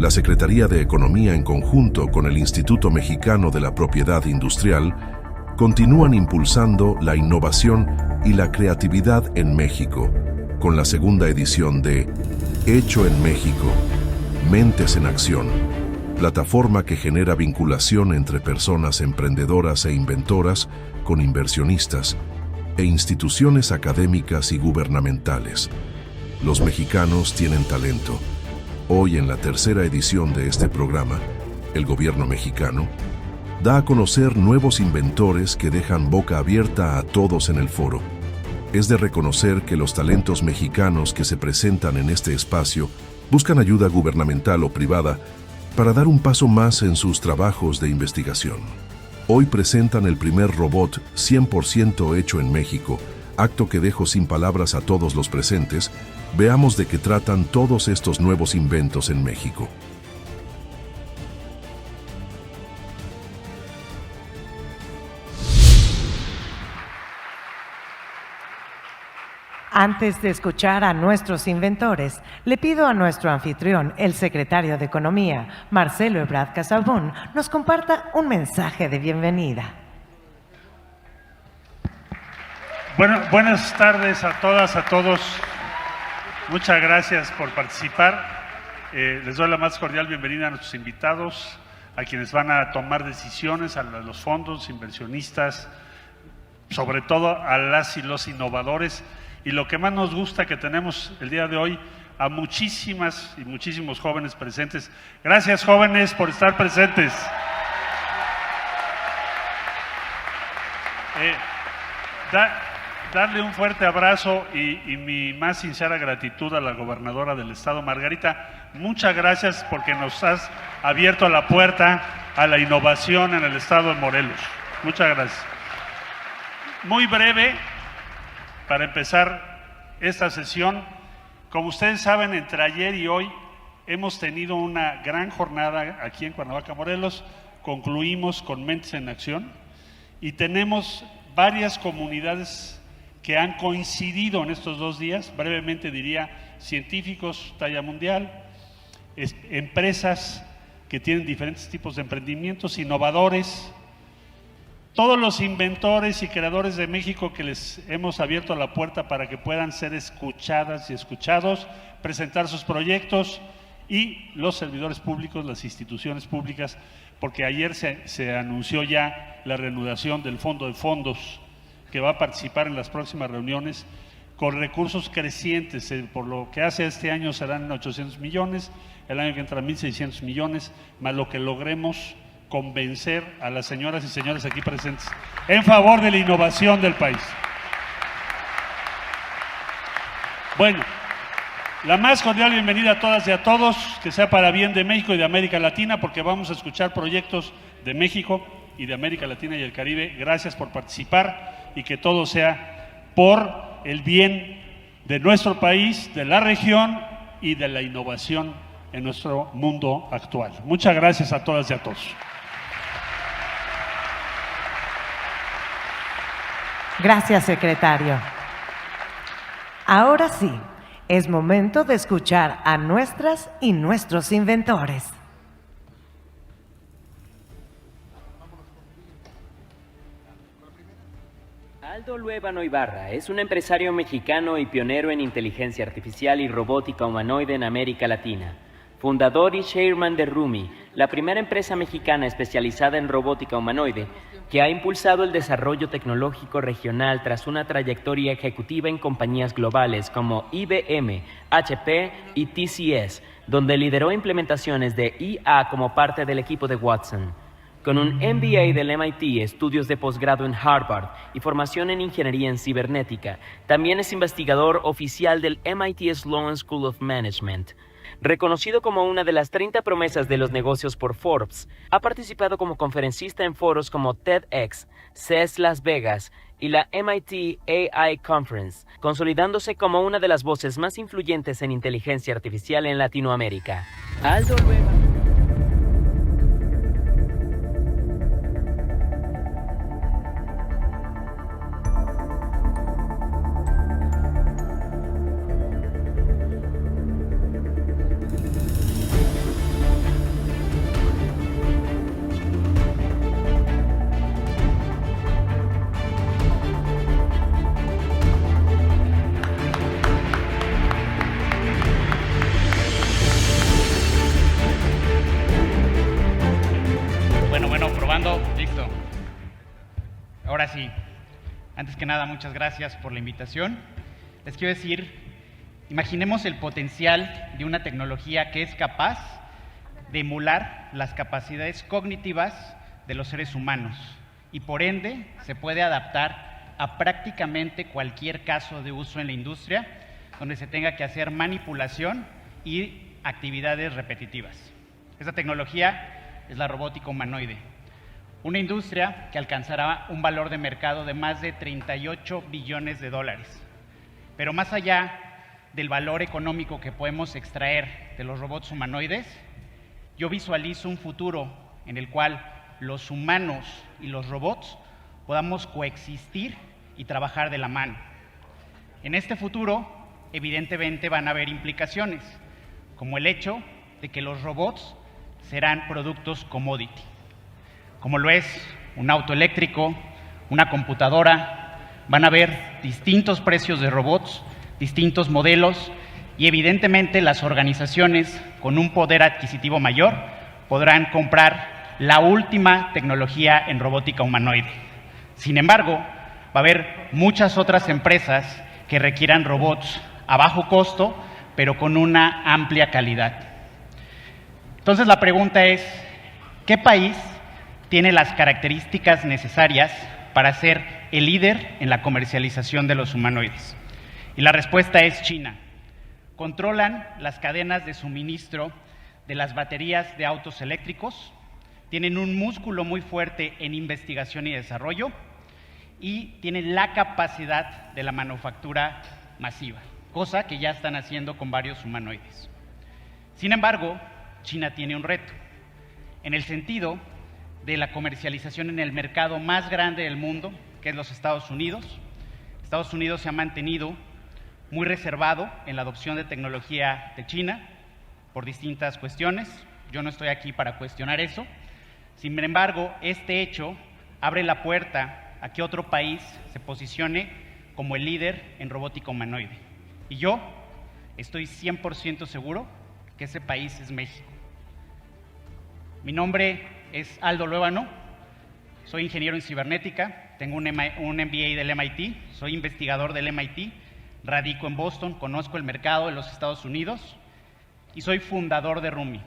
la Secretaría de Economía en conjunto con el Instituto Mexicano de la Propiedad Industrial continúan impulsando la innovación y la creatividad en México, con la segunda edición de Hecho en México, Mentes en Acción, plataforma que genera vinculación entre personas emprendedoras e inventoras con inversionistas e instituciones académicas y gubernamentales. Los mexicanos tienen talento. Hoy, en la tercera edición de este programa, el gobierno mexicano da a conocer nuevos inventores que dejan boca abierta a todos en el foro. Es de reconocer que los talentos mexicanos que se presentan en este espacio buscan ayuda gubernamental o privada para dar un paso más en sus trabajos de investigación. Hoy presentan el primer robot 100% hecho en México, acto que dejo sin palabras a todos los presentes. Veamos de qué tratan todos estos nuevos inventos en México. Antes de escuchar a nuestros inventores, le pido a nuestro anfitrión, el secretario de Economía, Marcelo Ebrard Casabón, nos comparta un mensaje de bienvenida. Buenas tardes a todas, a todos. Muchas gracias por participar. Les doy la más cordial bienvenida a nuestros invitados, a quienes van a tomar decisiones, a los fondos, inversionistas, sobre todo a las y los innovadores. Y lo que más nos gusta que tenemos el día de hoy, a muchísimas y muchísimos jóvenes presentes. Gracias, jóvenes, por estar presentes. Darle un fuerte abrazo y mi más sincera gratitud a la gobernadora del estado, Margarita. Muchas gracias porque nos has abierto la puerta a la innovación en el estado de Morelos. Muchas gracias. Muy breve, para empezar esta sesión, como ustedes saben, entre ayer y hoy hemos tenido una gran jornada aquí en Cuernavaca, Morelos. Concluimos con Mentes en Acción y tenemos varias comunidades que han coincidido en estos 2 días. Brevemente diría, científicos talla mundial, empresas que tienen diferentes tipos de emprendimientos, innovadores, todos los inventores y creadores de México que les hemos abierto la puerta para que puedan ser escuchadas y escuchados, presentar sus proyectos, y los servidores públicos, las instituciones públicas, porque ayer se anunció ya la reanudación del Fondo de Fondos, que va a participar en las próximas reuniones con recursos crecientes. Por lo que hace este año serán 800 millones, el año que entra 1,600 millones, más lo que logremos convencer a las señoras y señores aquí presentes en favor de la innovación del país. Bueno, la más cordial bienvenida a todas y a todos, que sea para bien de México y de América Latina, porque vamos a escuchar proyectos de México y de América Latina y el Caribe. Gracias por participar y que todo sea por el bien de nuestro país, de la región y de la innovación en nuestro mundo actual. Muchas gracias a todas y a todos. Gracias, secretario. Ahora sí, es momento de escuchar a nuestras y nuestros inventores. Aldo Luébano Ibarra es un empresario mexicano y pionero en inteligencia artificial y robótica humanoide en América Latina. Fundador y chairman de Rumi, la primera empresa mexicana especializada en robótica humanoide, que ha impulsado el desarrollo tecnológico regional tras una trayectoria ejecutiva en compañías globales como IBM, HP y TCS, donde lideró implementaciones de IA como parte del equipo de Watson. Con un MBA del MIT, estudios de posgrado en Harvard y formación en ingeniería en cibernética, también es investigador oficial del MIT Sloan School of Management. Reconocido como una de las 30 promesas de los negocios por Forbes, ha participado como conferencista en foros como TEDx, CES Las Vegas y la MIT AI Conference, consolidándose como una de las voces más influyentes en inteligencia artificial en Latinoamérica. Aldo Luébano. que nada, muchas gracias por la invitación. Les quiero decir, imaginemos el potencial de una tecnología que es capaz de emular las capacidades cognitivas de los seres humanos y por ende se puede adaptar a prácticamente cualquier caso de uso en la industria donde se tenga que hacer manipulación y actividades repetitivas. Esta tecnología es la robótica humanoide, una industria que alcanzará un valor de mercado de más de 38 billones de dólares. Pero más allá del valor económico que podemos extraer de los robots humanoides, yo visualizo un futuro en el cual los humanos y los robots podamos coexistir y trabajar de la mano. En este futuro, evidentemente van a haber implicaciones, como el hecho de que los robots serán productos commodity, como lo es un auto eléctrico, una computadora. Van a haber distintos precios de robots, distintos modelos y evidentemente las organizaciones con un poder adquisitivo mayor podrán comprar la última tecnología en robótica humanoide. Sin embargo, va a haber muchas otras empresas que requieran robots a bajo costo, pero con una amplia calidad. Entonces la pregunta es, ¿qué país tiene las características necesarias para ser el líder en la comercialización de los humanoides? Y la respuesta es China. Controlan las cadenas de suministro de las baterías de autos eléctricos, tienen un músculo muy fuerte en investigación y desarrollo y tienen la capacidad de la manufactura masiva, cosa que ya están haciendo con varios humanoides. Sin embargo, China tiene un reto, en el sentido de la comercialización en el mercado más grande del mundo, que es los Estados Unidos. Estados Unidos se ha mantenido muy reservado en la adopción de tecnología de China por distintas cuestiones. Yo no estoy aquí para cuestionar eso. Sin embargo, este hecho abre la puerta a que otro país se posicione como el líder en robótica humanoide. Y yo estoy 100% seguro que ese país es México. Mi nombre es Aldo Luébano, soy ingeniero en cibernética, tengo un MBA del MIT, soy investigador del MIT, radico en Boston, conozco el mercado de los Estados Unidos y soy fundador de RUMI,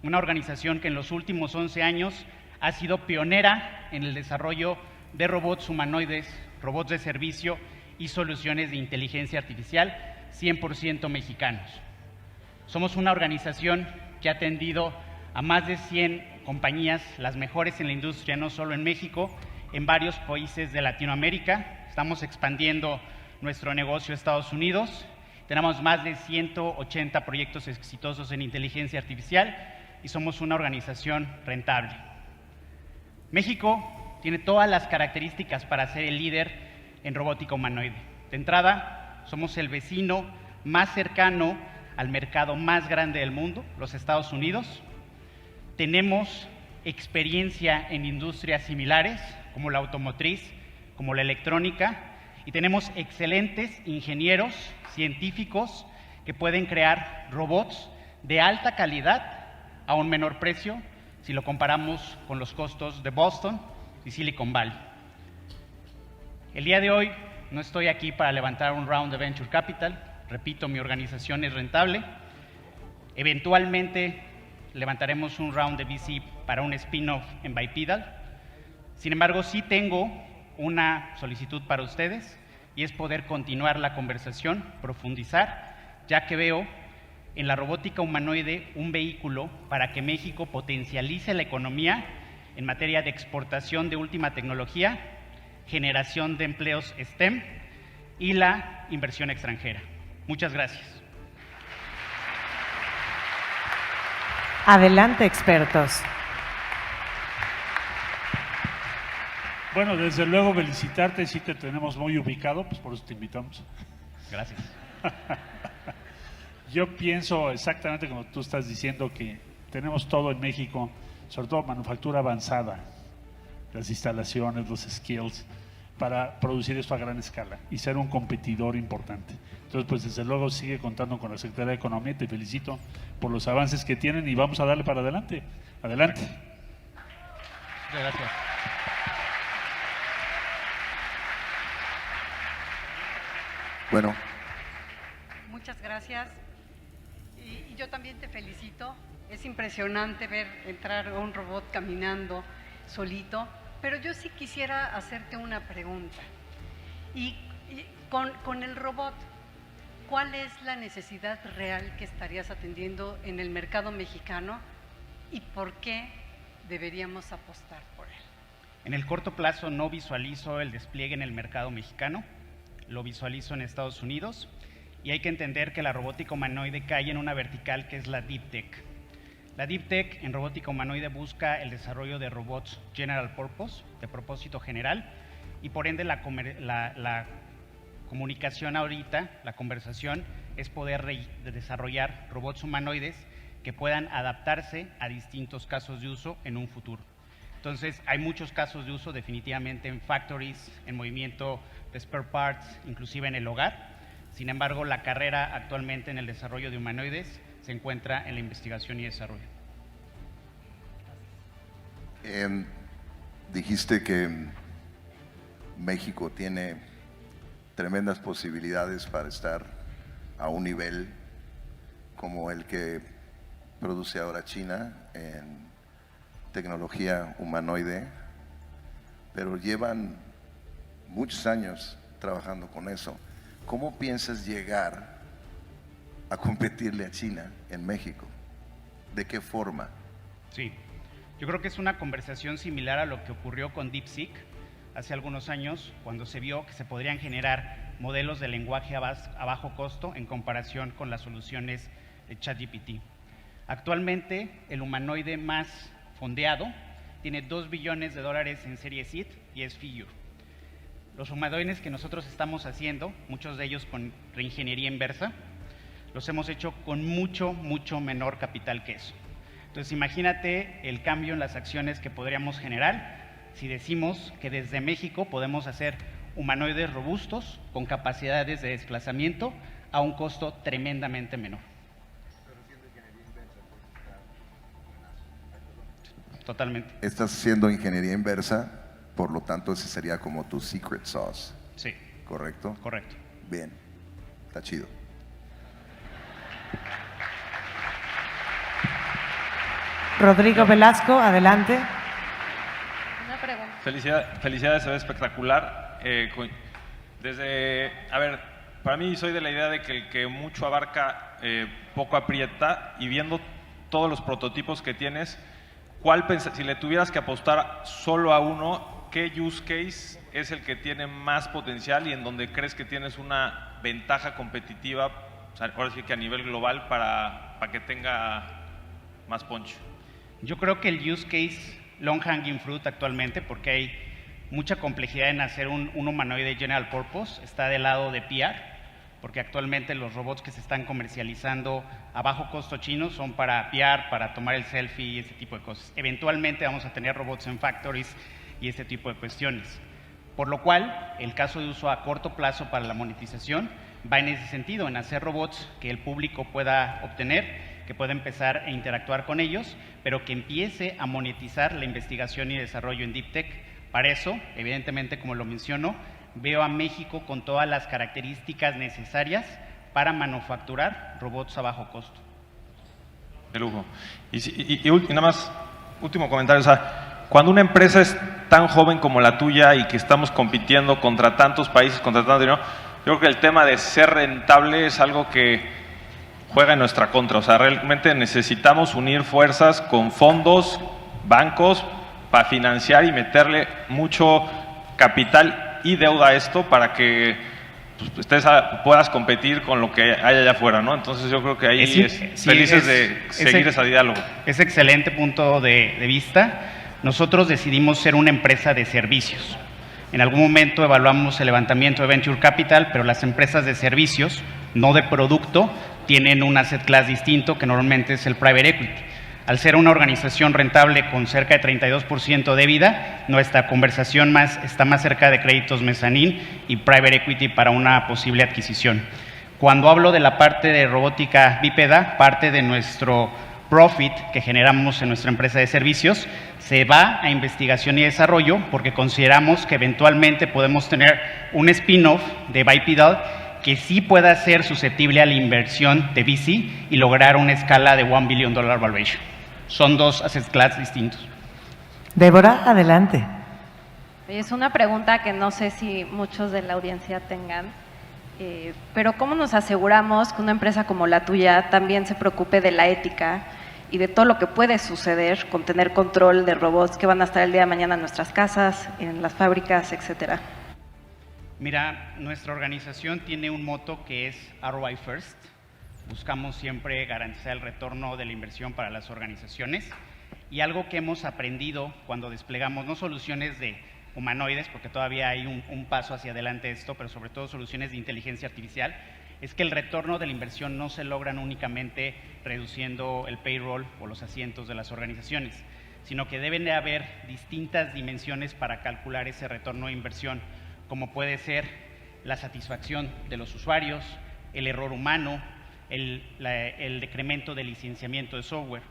una organización que en los últimos 11 años ha sido pionera en el desarrollo de robots humanoides, robots de servicio y soluciones de inteligencia artificial 100% mexicanos. Somos una organización que ha atendido a más de 100 compañías, las mejores en la industria, no solo en México, en varios países de Latinoamérica. Estamos expandiendo nuestro negocio a Estados Unidos. Tenemos más de 180 proyectos exitosos en inteligencia artificial y somos una organización rentable. México tiene todas las características para ser el líder en robótica humanoide. De entrada, somos el vecino más cercano al mercado más grande del mundo, los Estados Unidos. Tenemos experiencia en industrias similares, como la automotriz, como la electrónica, y tenemos excelentes ingenieros, científicos, que pueden crear robots de alta calidad a un menor precio, si lo comparamos con los costos de Boston y Silicon Valley. El día de hoy no estoy aquí para levantar un round de Venture Capital, repito, mi organización es rentable. Eventualmente levantaremos un round de VC para un spin-off en Bipedal. Sin embargo, sí tengo una solicitud para ustedes y es poder continuar la conversación, profundizar, ya que veo en la robótica humanoide un vehículo para que México potencialice la economía en materia de exportación de última tecnología, generación de empleos STEM y la inversión extranjera. Muchas gracias. Adelante, expertos. Bueno, desde luego felicitarte, sí te tenemos muy ubicado, pues por eso te invitamos. Gracias. Yo pienso exactamente como tú estás diciendo, que tenemos todo en México, sobre todo manufactura avanzada, las instalaciones, los skills, para producir esto a gran escala y ser un competidor importante. Entonces, pues desde luego sigue contando con la Secretaría de Economía y te felicito por los avances que tienen y vamos a darle para adelante. Adelante. Muchas gracias. Bueno. Muchas gracias. Y yo también te felicito. Es impresionante ver entrar a un robot caminando solito, pero yo sí quisiera hacerte una pregunta. Y con el robot, ¿cuál es la necesidad real que estarías atendiendo en el mercado mexicano y por qué deberíamos apostar por él? En el corto plazo no visualizo el despliegue en el mercado mexicano, lo visualizo en Estados Unidos, y hay que entender que la robótica humanoide cae en una vertical que es la Deep Tech. La Deep Tech en robótica humanoide busca el desarrollo de robots general purpose, de propósito general, y por ende la comunicación ahorita, la conversación, es poder desarrollar robots humanoides que puedan adaptarse a distintos casos de uso en un futuro. Entonces, hay muchos casos de uso definitivamente en factories, en movimiento de spare parts, inclusive en el hogar. Sin embargo, la carrera actualmente en el desarrollo de humanoides se encuentra en la investigación y desarrollo. Dijiste que México tiene tremendas posibilidades para estar a un nivel como el que produce ahora China en tecnología humanoide, pero llevan muchos años trabajando con eso. ¿Cómo piensas llegar a competirle a China en México? ¿De qué forma? Sí, yo creo que es una conversación similar a lo que ocurrió con DeepSeek hace algunos años, cuando se vio que se podrían generar modelos de lenguaje a bajo costo en comparación con las soluciones de ChatGPT. Actualmente, el humanoide más fondeado tiene $2 billones en serie Seed y es Figure. Los humanoides que nosotros estamos haciendo, muchos de ellos con reingeniería inversa, los hemos hecho con mucho menor capital que eso. Entonces, imagínate el cambio en las acciones que podríamos generar si decimos que desde México podemos hacer humanoides robustos con capacidades de desplazamiento a un costo tremendamente menor. Totalmente. Estás haciendo ingeniería inversa, por lo tanto ese sería como tu secret sauce. Sí. ¿Correcto? Correcto. Bien, está chido. Rodrigo Velasco, adelante. Una pregunta. Felicidades, se ve espectacular. Para mí soy de la idea de que el que mucho abarca, poco aprieta, y viendo todos los prototipos que tienes, si le tuvieras que apostar solo a uno, ¿qué use case es el que tiene más potencial y en donde crees que tienes una ventaja competitiva, o sea, ahora sí que a nivel global, para que tenga más punch? Yo creo que el use case long hanging fruit actualmente, porque hay mucha complejidad en hacer un humanoide general purpose, está del lado de PR, porque actualmente los robots que se están comercializando a bajo costo chinos son para PR, para tomar el selfie y ese tipo de cosas. Eventualmente vamos a tener robots en factories y este tipo de cuestiones. Por lo cual, el caso de uso a corto plazo para la monetización va en ese sentido, en hacer robots que el público pueda obtener, que pueda empezar a interactuar con ellos, pero que empiece a monetizar la investigación y desarrollo en Deep Tech. Para eso, evidentemente, como lo menciono, veo a México con todas las características necesarias para manufacturar robots a bajo costo. De lujo. Y nada más, último comentario, o sea, cuando una empresa es tan joven como la tuya y que estamos compitiendo contra tantos países, contra tanto dinero, yo creo que el tema de ser rentable es algo que juega en nuestra contra. O sea, realmente necesitamos unir fuerzas con fondos, bancos, para financiar y meterle mucho capital y deuda a esto para que puedas competir con lo que hay allá afuera, ¿no? Entonces yo creo que ahí felices de seguir ese diálogo. Es excelente punto de vista. Nosotros decidimos ser una empresa de servicios. En algún momento evaluamos el levantamiento de Venture Capital, pero las empresas de servicios, no de producto, tienen un asset class distinto que normalmente es el private equity. Al ser una organización rentable con cerca de 32% de EBITDA, nuestra conversación está más cerca de créditos mezzanine y private equity para una posible adquisición. Cuando hablo de la parte de robótica bípeda, parte de nuestro profit que generamos en nuestra empresa de servicios se va a investigación y desarrollo porque consideramos que eventualmente podemos tener un spin-off de bipedal que sí pueda ser susceptible a la inversión de VC y lograr una escala de $1 billion valuation. Son dos asset class distintos. Débora, adelante. Es una pregunta que no sé si muchos de la audiencia tengan, pero ¿cómo nos aseguramos que una empresa como la tuya también se preocupe de la ética y de todo lo que puede suceder con tener control de robots que van a estar el día de mañana en nuestras casas, en las fábricas, etcétera? Mira, nuestra organización tiene un moto que es ROI First. Buscamos siempre garantizar el retorno de la inversión para las organizaciones, y algo que hemos aprendido cuando desplegamos no soluciones de humanoides, porque todavía hay un paso hacia adelante esto, pero sobre todo soluciones de inteligencia artificial, es que el retorno de la inversión no se logran únicamente reduciendo el payroll o los asientos de las organizaciones, sino que deben de haber distintas dimensiones para calcular ese retorno de inversión, como puede ser la satisfacción de los usuarios, el error humano, el decremento del licenciamiento de software.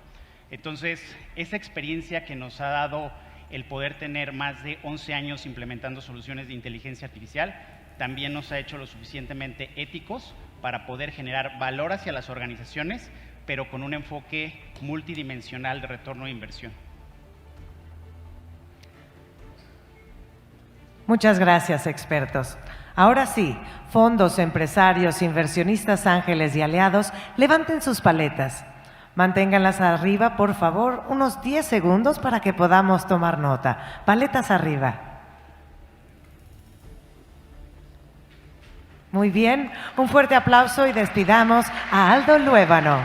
Entonces, esa experiencia que nos ha dado el poder tener más de 11 años implementando soluciones de inteligencia artificial, también nos ha hecho lo suficientemente éticos para poder generar valor hacia las organizaciones, pero con un enfoque multidimensional de retorno de inversión. Muchas gracias, expertos. Ahora sí, fondos, empresarios, inversionistas ángeles y aliados, levanten sus paletas. Manténganlas arriba, por favor, unos 10 segundos para que podamos tomar nota. Paletas arriba. Muy bien, un fuerte aplauso y despidamos a Aldo Luébano.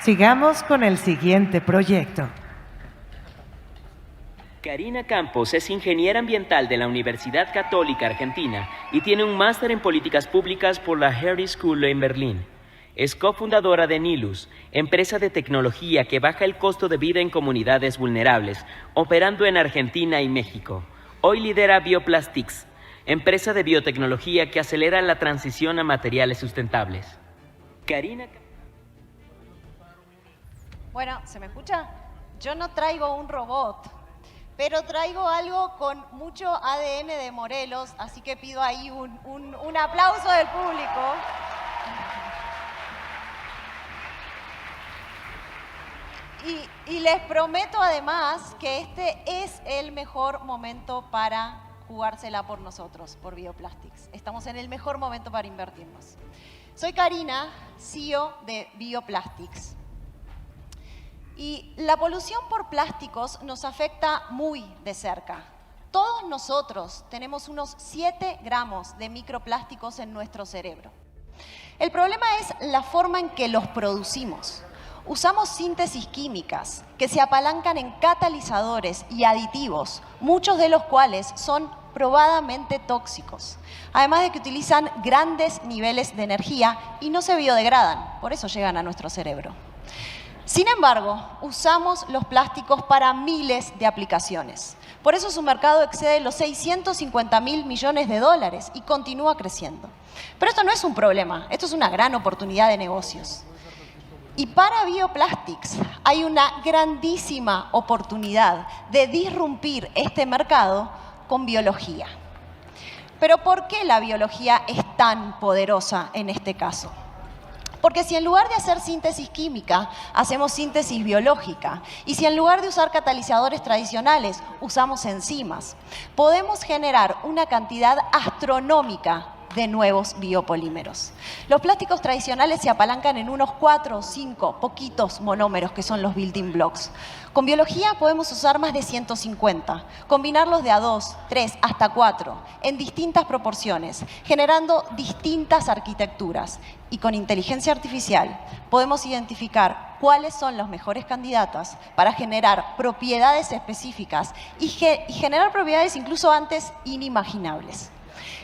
Sigamos con el siguiente proyecto. Karina Campos es ingeniera ambiental de la Universidad Católica Argentina y tiene un máster en políticas públicas por la Harris School en Berlín. Es cofundadora de Nilus, empresa de tecnología que baja el costo de vida en comunidades vulnerables, operando en Argentina y México. Hoy lidera Bioplastics, empresa de biotecnología que acelera la transición a materiales sustentables. Karina. Bueno, ¿se me escucha? Yo no traigo un robot, pero traigo algo con mucho ADN de Morelos, así que pido ahí un aplauso del público. Y les prometo además que este es el mejor momento para jugársela por nosotros, por Bioplastics. Estamos en el mejor momento para invertirnos. Soy Karina, CEO de Bioplastics. Y la polución por plásticos nos afecta muy de cerca. Todos nosotros tenemos unos 7 gramos de microplásticos en nuestro cerebro. El problema es la forma en que los producimos. Usamos síntesis químicas que se apalancan en catalizadores y aditivos, muchos de los cuales son probadamente tóxicos. Además de que utilizan grandes niveles de energía y no se biodegradan, por eso llegan a nuestro cerebro. Sin embargo, usamos los plásticos para miles de aplicaciones. Por eso su mercado excede los 650.000 millones de dólares y continúa creciendo. Pero esto no es un problema, esto es una gran oportunidad de negocios. Y para Bioplastics hay una grandísima oportunidad de disrumpir este mercado con biología. Pero ¿por qué la biología es tan poderosa en este caso? Porque si en lugar de hacer síntesis química, hacemos síntesis biológica, y si en lugar de usar catalizadores tradicionales, usamos enzimas, podemos generar una cantidad astronómica de nuevos biopolímeros. Los plásticos tradicionales se apalancan en unos 4 o 5 poquitos monómeros que son los building blocks. Con biología podemos usar más de 150, combinarlos de a 2, 3, hasta 4, en distintas proporciones, generando distintas arquitecturas. Y con inteligencia artificial podemos identificar cuáles son los mejores candidatos para generar propiedades específicas y generar propiedades incluso antes inimaginables.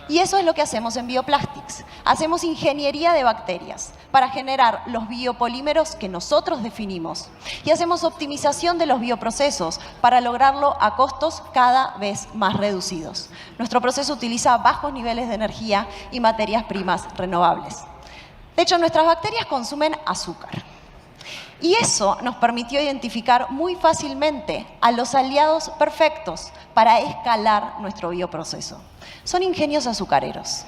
Y eso es lo que hacemos en Bioplastics. Hacemos ingeniería de bacterias para generar los biopolímeros que nosotros definimos. Y hacemos optimización de los bioprocesos para lograrlo a costos cada vez más reducidos. Nuestro proceso utiliza bajos niveles de energía y materias primas renovables. De hecho, nuestras bacterias consumen azúcar. Y eso nos permitió identificar muy fácilmente a los aliados perfectos para escalar nuestro bioproceso. Son ingenios azucareros,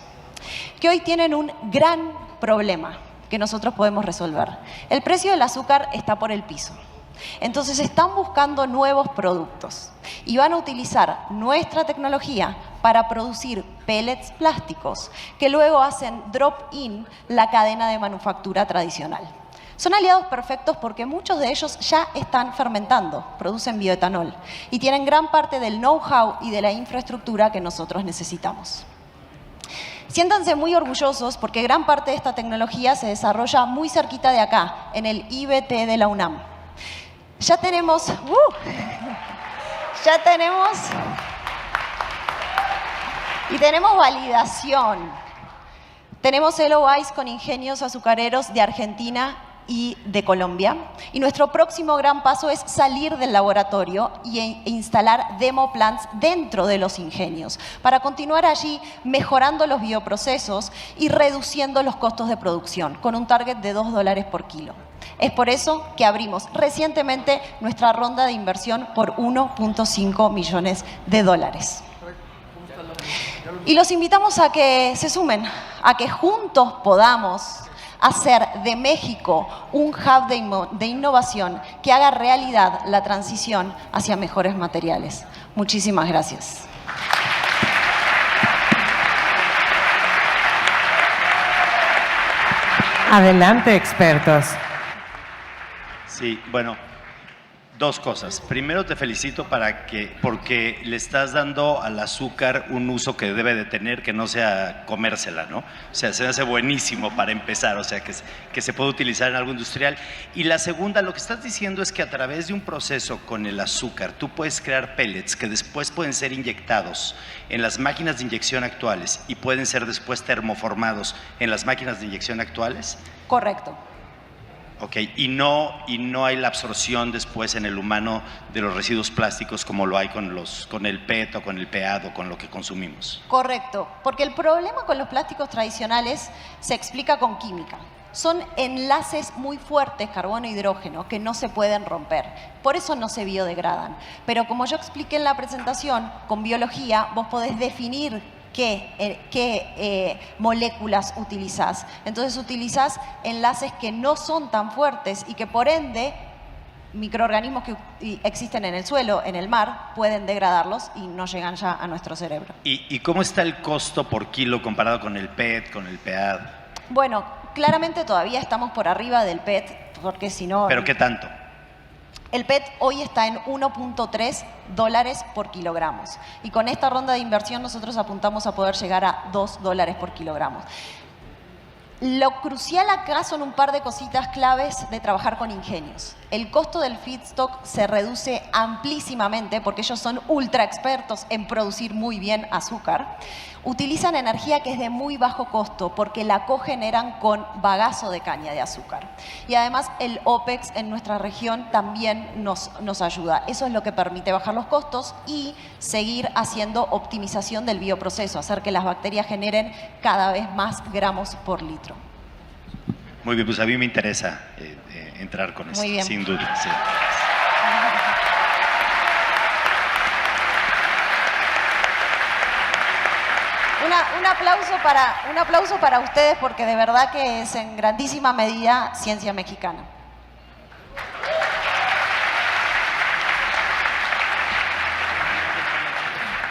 que hoy tienen un gran problema que nosotros podemos resolver. El precio del azúcar está por el piso. Entonces están buscando nuevos productos y van a utilizar nuestra tecnología para producir pellets plásticos que luego hacen drop-in la cadena de manufactura tradicional. Son aliados perfectos porque muchos de ellos ya están fermentando, producen bioetanol y tienen gran parte del know-how y de la infraestructura que nosotros necesitamos. Siéntanse muy orgullosos porque gran parte de esta tecnología se desarrolla muy cerquita de acá, en el IBT de la UNAM. Ya tenemos validación. Tenemos LOIs con ingenios azucareros de Argentina y de Colombia. Y nuestro próximo gran paso es salir del laboratorio e instalar demo plants dentro de los ingenios para continuar allí mejorando los bioprocesos y reduciendo los costos de producción con un target de $2 por kilo. Es por eso que abrimos recientemente nuestra ronda de inversión por $1.5 millones. Y los invitamos a que se sumen, a que juntos podamos hacer de México un hub de innovación que haga realidad la transición hacia mejores materiales. Muchísimas gracias. Adelante, expertos. Sí, bueno, dos cosas. Primero te felicito porque le estás dando al azúcar un uso que debe de tener, que no sea comérsela, ¿no? O sea, se me hace buenísimo para empezar, o sea, que se puede utilizar en algo industrial. Y la segunda, lo que estás diciendo es que a través de un proceso con el azúcar, tú puedes crear pellets que después pueden ser inyectados en las máquinas de inyección actuales y pueden ser después termoformados en las máquinas de inyección actuales. Correcto. Ok, y no hay la absorción después en el humano de los residuos plásticos como lo hay con el PET o con el PEAD o con lo que consumimos. Correcto, porque el problema con los plásticos tradicionales se explica con química. Son enlaces muy fuertes, carbono e hidrógeno, que no se pueden romper. Por eso no se biodegradan. Pero como yo expliqué en la presentación, con biología vos podés definir qué moléculas utilizás. Entonces utilizás enlaces que no son tan fuertes y que por ende microorganismos que existen en el suelo, en el mar, pueden degradarlos y no llegan ya a nuestro cerebro. ¿Y cómo está el costo por kilo comparado con el PET, con el PEAD? Bueno, claramente todavía estamos por arriba del PET, porque si no... ¿Pero qué tanto? El PET hoy está en $1.3 por kilogramo. Y con esta ronda de inversión nosotros apuntamos a poder llegar a $2 por kilogramo. Lo crucial acá son un par de cositas claves de trabajar con ingenios. El costo del feedstock se reduce amplísimamente porque ellos son ultra expertos en producir muy bien azúcar. Utilizan energía que es de muy bajo costo porque la cogeneran con bagazo de caña de azúcar. Y además el OPEX en nuestra región también nos ayuda. Eso es lo que permite bajar los costos y seguir haciendo optimización del bioproceso, hacer que las bacterias generen cada vez más gramos por litro. Muy bien, pues a mí me interesa entrar con eso, sin duda. Sí. Un aplauso para ustedes porque de verdad que es en grandísima medida ciencia mexicana.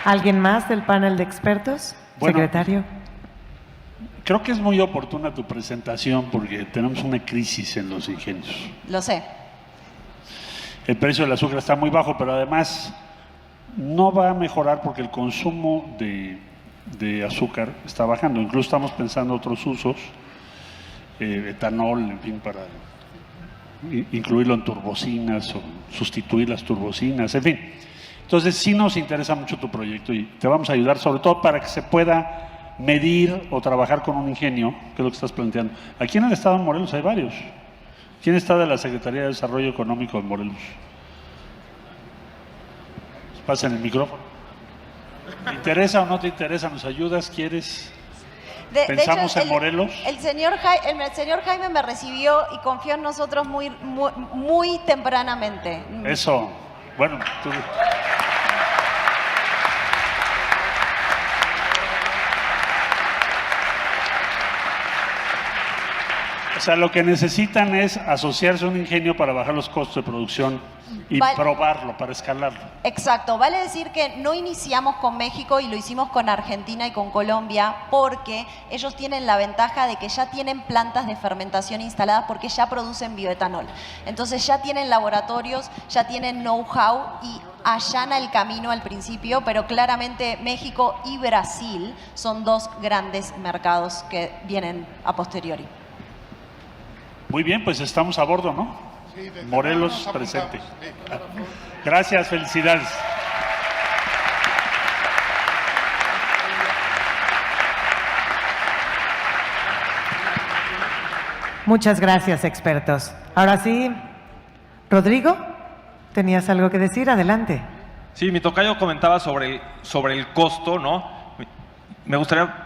¿Alguien más del panel de expertos? Bueno, Secretario. Creo que es muy oportuna tu presentación porque tenemos una crisis en los ingenios. Lo sé. El precio del azúcar está muy bajo, pero además no va a mejorar porque el consumo de azúcar está bajando. Incluso estamos pensando otros usos, etanol, en fin, para incluirlo en turbocinas o sustituir las turbocinas, en fin. Entonces sí nos interesa mucho tu proyecto y te vamos a ayudar sobre todo para que se pueda medir o trabajar con un ingenio, que es lo que estás planteando. Aquí en el estado de Morelos hay varios. ¿Quién está de la Secretaría de Desarrollo Económico de Morelos? Pasen el micrófono. ¿Te interesa o no te interesa? ¿Nos ayudas? ¿Quieres? Pensamos de hecho, en Morelos. El señor Jaime me recibió y confió en nosotros muy tempranamente. Eso, bueno, tú... O sea, lo que necesitan es asociarse a un ingenio para bajar los costos de producción y probarlo, para escalarlo. Exacto. Vale decir que no iniciamos con México y lo hicimos con Argentina y con Colombia porque ellos tienen la ventaja de que ya tienen plantas de fermentación instaladas porque ya producen bioetanol. Entonces ya tienen laboratorios, ya tienen know-how y allana el camino al principio, pero claramente México y Brasil son dos grandes mercados que vienen a posteriori. Muy bien, pues estamos a bordo, ¿no? Sí, Morelos presente. Gracias, felicidades. Muchas gracias, expertos. Ahora sí, Rodrigo, ¿tenías algo que decir? Adelante. Sí, mi tocayo comentaba sobre el costo, ¿no? Me gustaría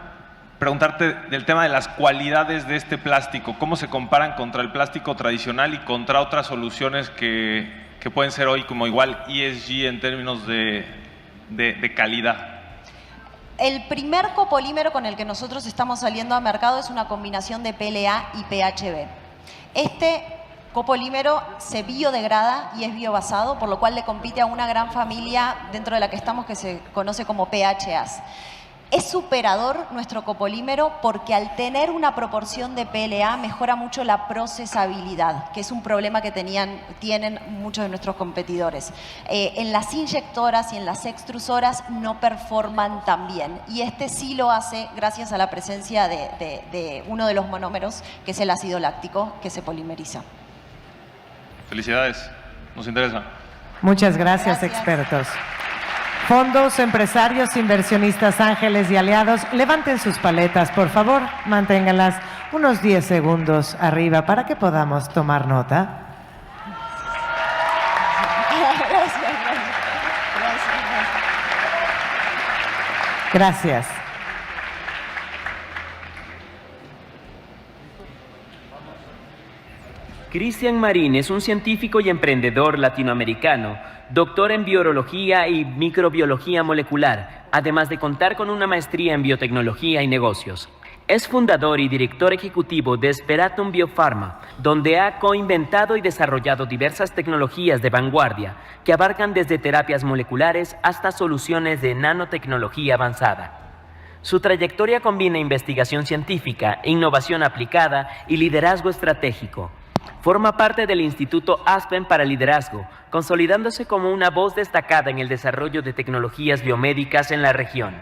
preguntarte del tema de las cualidades de este plástico. ¿Cómo se comparan contra el plástico tradicional y contra otras soluciones que pueden ser hoy como igual ESG en términos de calidad? El primer copolímero con el que nosotros estamos saliendo al mercado es una combinación de PLA y PHB. Este copolímero se biodegrada y es biobasado, por lo cual le compite a una gran familia dentro de la que estamos que se conoce como PHAs. Es superador nuestro copolímero porque al tener una proporción de PLA mejora mucho la procesabilidad, que es un problema que tienen muchos de nuestros competidores. En las inyectoras y en las extrusoras no performan tan bien y este sí lo hace gracias a la presencia de uno de los monómeros, que es el ácido láctico, que se polimeriza. Felicidades, nos interesa. Muchas gracias, expertos. Fondos, empresarios, inversionistas, ángeles y aliados, levanten sus paletas, por favor, manténganlas unos 10 segundos arriba para que podamos tomar nota. Gracias. Cristian Marín es un científico y emprendedor latinoamericano, doctor en biología y microbiología molecular, además de contar con una maestría en biotecnología y negocios. Es fundador y director ejecutivo de Speratum Biopharma, donde ha coinventado y desarrollado diversas tecnologías de vanguardia que abarcan desde terapias moleculares hasta soluciones de nanotecnología avanzada. Su trayectoria combina investigación científica, innovación aplicada y liderazgo estratégico. Forma parte del Instituto Aspen para Liderazgo, consolidándose como una voz destacada en el desarrollo de tecnologías biomédicas en la región.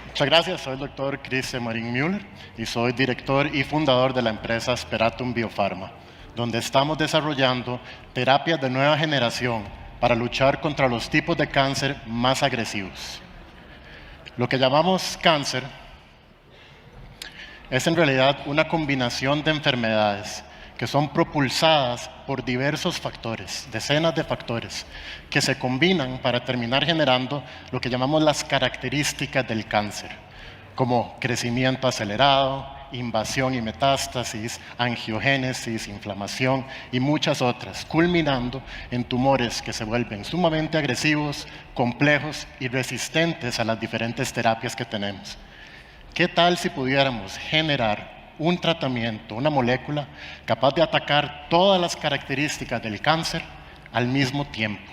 Muchas gracias, soy el doctor Cristian Marín Müller y soy director y fundador de la empresa Speratum Biopharma, donde estamos desarrollando terapias de nueva generación para luchar contra los tipos de cáncer más agresivos. Lo que llamamos cáncer es en realidad una combinación de enfermedades que son propulsadas por diversos factores, decenas de factores, que se combinan para terminar generando lo que llamamos las características del cáncer, como crecimiento acelerado, invasión y metástasis, angiogénesis, inflamación y muchas otras, culminando en tumores que se vuelven sumamente agresivos, complejos y resistentes a las diferentes terapias que tenemos. ¿Qué tal si pudiéramos generar un tratamiento, una molécula capaz de atacar todas las características del cáncer al mismo tiempo,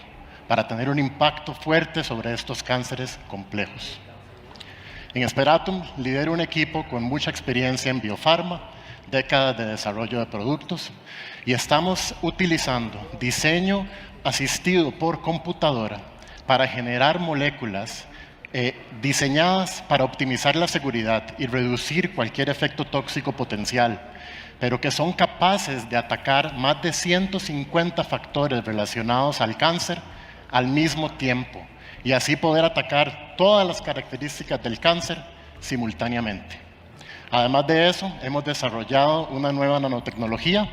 para tener un impacto fuerte sobre estos cánceres complejos? En Speratum lidero un equipo con mucha experiencia en biofarma, décadas de desarrollo de productos, y estamos utilizando diseño asistido por computadora para generar moléculas diseñadas para optimizar la seguridad y reducir cualquier efecto tóxico potencial, pero que son capaces de atacar más de 150 factores relacionados al cáncer al mismo tiempo, y así poder atacar todas las características del cáncer simultáneamente. Además de eso, hemos desarrollado una nueva nanotecnología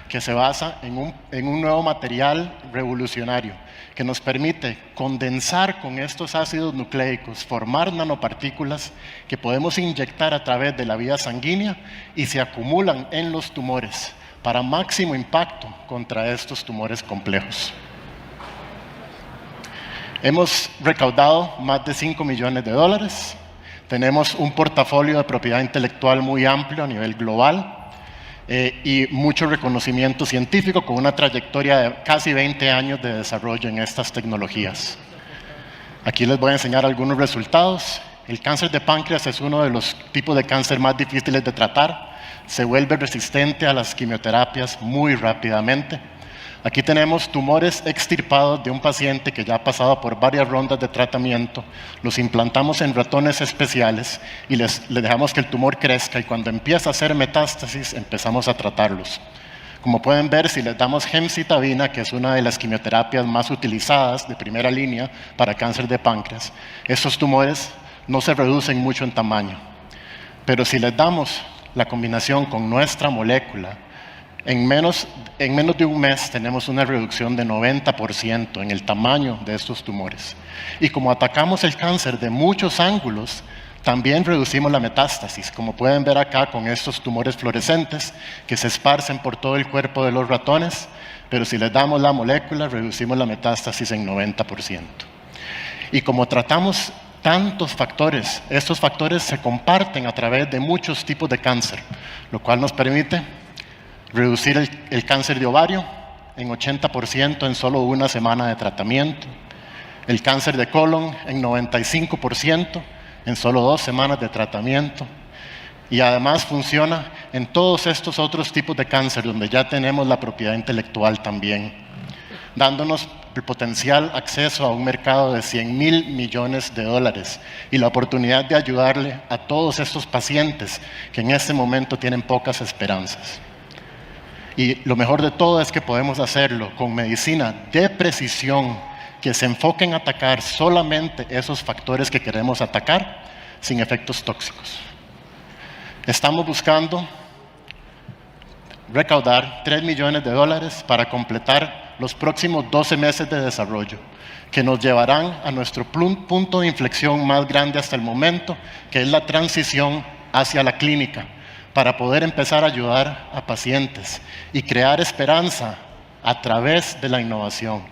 que se basa en un nuevo material revolucionario que nos permite condensar con estos ácidos nucleicos, formar nanopartículas que podemos inyectar a través de la vía sanguínea y se acumulan en los tumores para máximo impacto contra estos tumores complejos. Hemos recaudado más de $5 millones. Tenemos un portafolio de propiedad intelectual muy amplio a nivel global y mucho reconocimiento científico con una trayectoria de casi 20 años de desarrollo en estas tecnologías. Aquí les voy a enseñar algunos resultados. El cáncer de páncreas es uno de los tipos de cáncer más difíciles de tratar. Se vuelve resistente a las quimioterapias muy rápidamente. Aquí tenemos tumores extirpados de un paciente que ya ha pasado por varias rondas de tratamiento. Los implantamos en ratones especiales y les dejamos que el tumor crezca y cuando empieza a hacer metástasis empezamos a tratarlos. Como pueden ver, si les damos gemcitabina, que es una de las quimioterapias más utilizadas de primera línea para cáncer de páncreas, estos tumores no se reducen mucho en tamaño. Pero si les damos la combinación con nuestra molécula, en menos de un mes tenemos una reducción de 90% en el tamaño de estos tumores. Y como atacamos el cáncer de muchos ángulos, también reducimos la metástasis, como pueden ver acá con estos tumores fluorescentes que se esparcen por todo el cuerpo de los ratones, pero si les damos la molécula, reducimos la metástasis en 90%. Y como tratamos tantos factores, estos factores se comparten a través de muchos tipos de cáncer, lo cual nos permite reducir el cáncer de ovario en 80% en solo una semana de tratamiento, el cáncer de colon en 95% en solo 2 semanas de tratamiento, y además funciona en todos estos otros tipos de cáncer donde ya tenemos la propiedad intelectual también, dándonos el potencial acceso a un mercado de $100.000 millones y la oportunidad de ayudarle a todos estos pacientes que en este momento tienen pocas esperanzas. Y lo mejor de todo es que podemos hacerlo con medicina de precisión que se enfoque en atacar solamente esos factores que queremos atacar sin efectos tóxicos. Estamos buscando recaudar $3 millones para completar los próximos 12 meses de desarrollo, que nos llevarán a nuestro punto de inflexión más grande hasta el momento, que es la transición hacia la clínica, para poder empezar a ayudar a pacientes y crear esperanza a través de la innovación.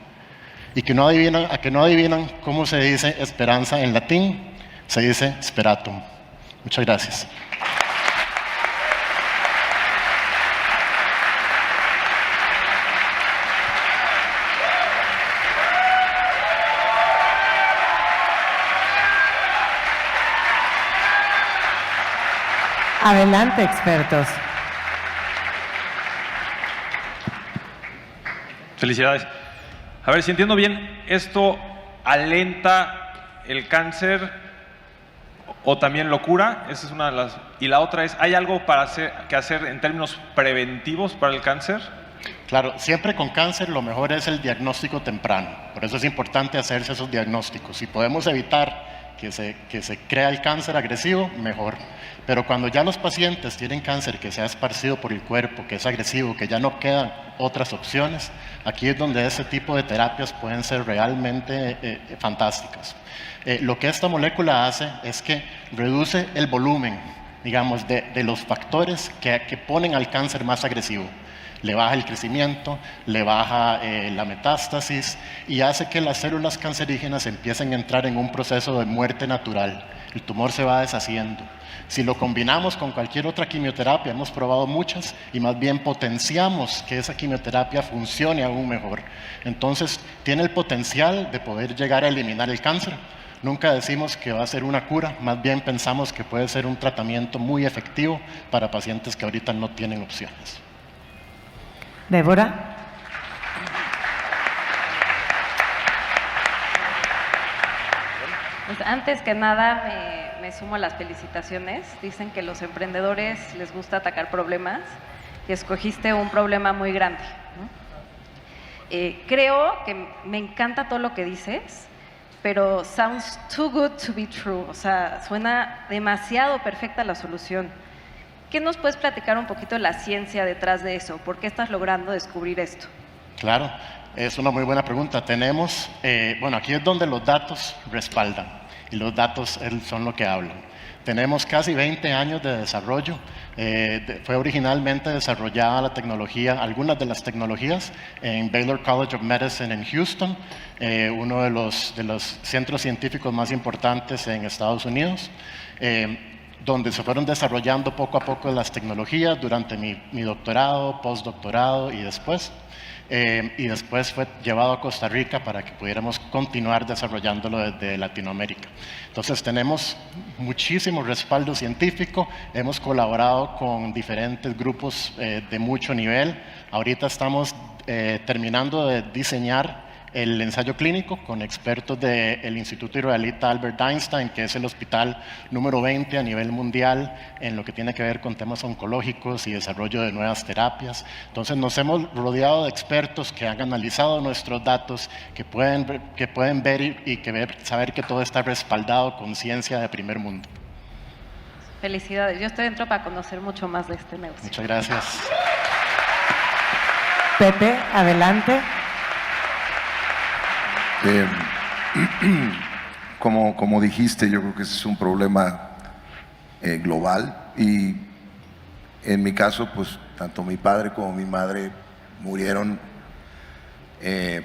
Y que no adivinan cómo se dice esperanza en latín, se dice speratum. Muchas gracias. Adelante, expertos. Felicidades. A ver, si entiendo bien, ¿esto alenta el cáncer o también lo cura? Esa es una de las. Y la otra es, ¿hay algo que hacer en términos preventivos para el cáncer? Claro, siempre con cáncer lo mejor es el diagnóstico temprano. Por eso es importante hacerse esos diagnósticos. Si podemos evitar que se crea el cáncer agresivo, mejor. Pero cuando ya los pacientes tienen cáncer que se ha esparcido por el cuerpo, que es agresivo, que ya no quedan otras opciones, aquí es donde ese tipo de terapias pueden ser realmente fantásticas. Lo que esta molécula hace es que reduce el volumen, digamos, de los factores que ponen al cáncer más agresivo. Le baja el crecimiento, le baja la metástasis y hace que las células cancerígenas empiecen a entrar en un proceso de muerte natural. El tumor se va deshaciendo. Si lo combinamos con cualquier otra quimioterapia, hemos probado muchas y más bien potenciamos que esa quimioterapia funcione aún mejor. Entonces, tiene el potencial de poder llegar a eliminar el cáncer. Nunca decimos que va a ser una cura, más bien pensamos que puede ser un tratamiento muy efectivo para pacientes que ahorita no tienen opciones. Débora. Pues antes que nada me sumo a las felicitaciones. Dicen que los emprendedores les gusta atacar problemas y escogiste un problema muy grande, ¿no? Creo que me encanta todo lo que dices, pero sounds too good to be true. O sea, suena demasiado perfecta la solución. ¿Qué nos puedes platicar un poquito de la ciencia detrás de eso? ¿Por qué estás logrando descubrir esto? Claro, es una muy buena pregunta. Tenemos, bueno, aquí es donde los datos respaldan y los datos son lo que hablan. Tenemos casi 20 años de desarrollo. Fue originalmente desarrollada la tecnología, algunas de las tecnologías, en Baylor College of Medicine en Houston, uno de los centros científicos más importantes en Estados Unidos, donde se fueron desarrollando poco a poco las tecnologías durante mi doctorado, postdoctorado y después. Y después fue llevado a Costa Rica para que pudiéramos continuar desarrollándolo desde Latinoamérica. Entonces tenemos muchísimo respaldo científico, hemos colaborado con diferentes grupos de mucho nivel. Ahorita estamos terminando de diseñar el ensayo clínico con expertos del Instituto Israelita Albert Einstein, que es el hospital número 20 a nivel mundial en lo que tiene que ver con temas oncológicos y desarrollo de nuevas terapias. Entonces nos hemos rodeado de expertos que han analizado nuestros datos, que pueden ver y saber que todo está respaldado con ciencia de primer mundo. Felicidades, yo estoy dentro para conocer mucho más de este negocio. Muchas gracias. Pepe, adelante. Como dijiste, yo creo que ese es un problema global y en mi caso, pues tanto mi padre como mi madre murieron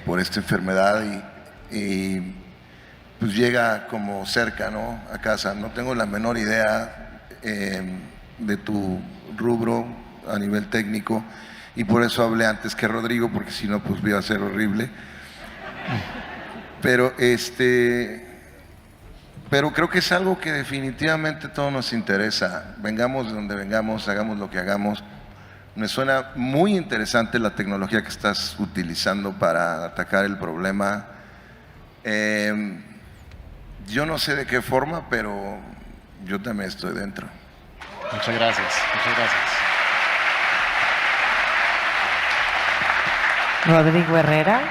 por esta enfermedad y pues llega como cerca, ¿no?, a casa. No tengo la menor idea de tu rubro a nivel técnico y por eso hablé antes que Rodrigo, porque si no, pues iba a ser horrible. Pero creo que es algo que definitivamente todos nos interesa. Vengamos de donde vengamos, hagamos lo que hagamos. Me suena muy interesante la tecnología que estás utilizando para atacar el problema. Yo no sé de qué forma, pero yo también estoy dentro. Muchas gracias, muchas gracias. Rodrigo Herrera.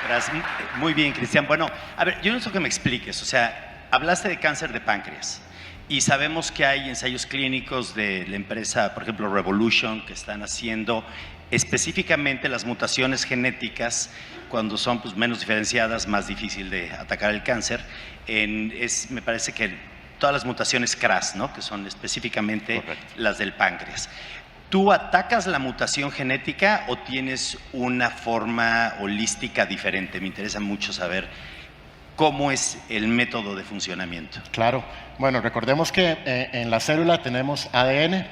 Gracias. Muy bien, Cristian. Bueno, a ver, yo necesito que me expliques. O sea, hablaste de cáncer de páncreas y sabemos que hay ensayos clínicos de la empresa, por ejemplo, Revolution, que están haciendo específicamente las mutaciones genéticas cuando son pues, menos diferenciadas, más difícil de atacar el cáncer. Me parece que todas las mutaciones CRAS, ¿no?, que son específicamente las del páncreas. ¿Tú atacas la mutación genética o tienes una forma holística diferente? Me interesa mucho saber cómo es el método de funcionamiento. Claro. Bueno, recordemos que en la célula tenemos ADN.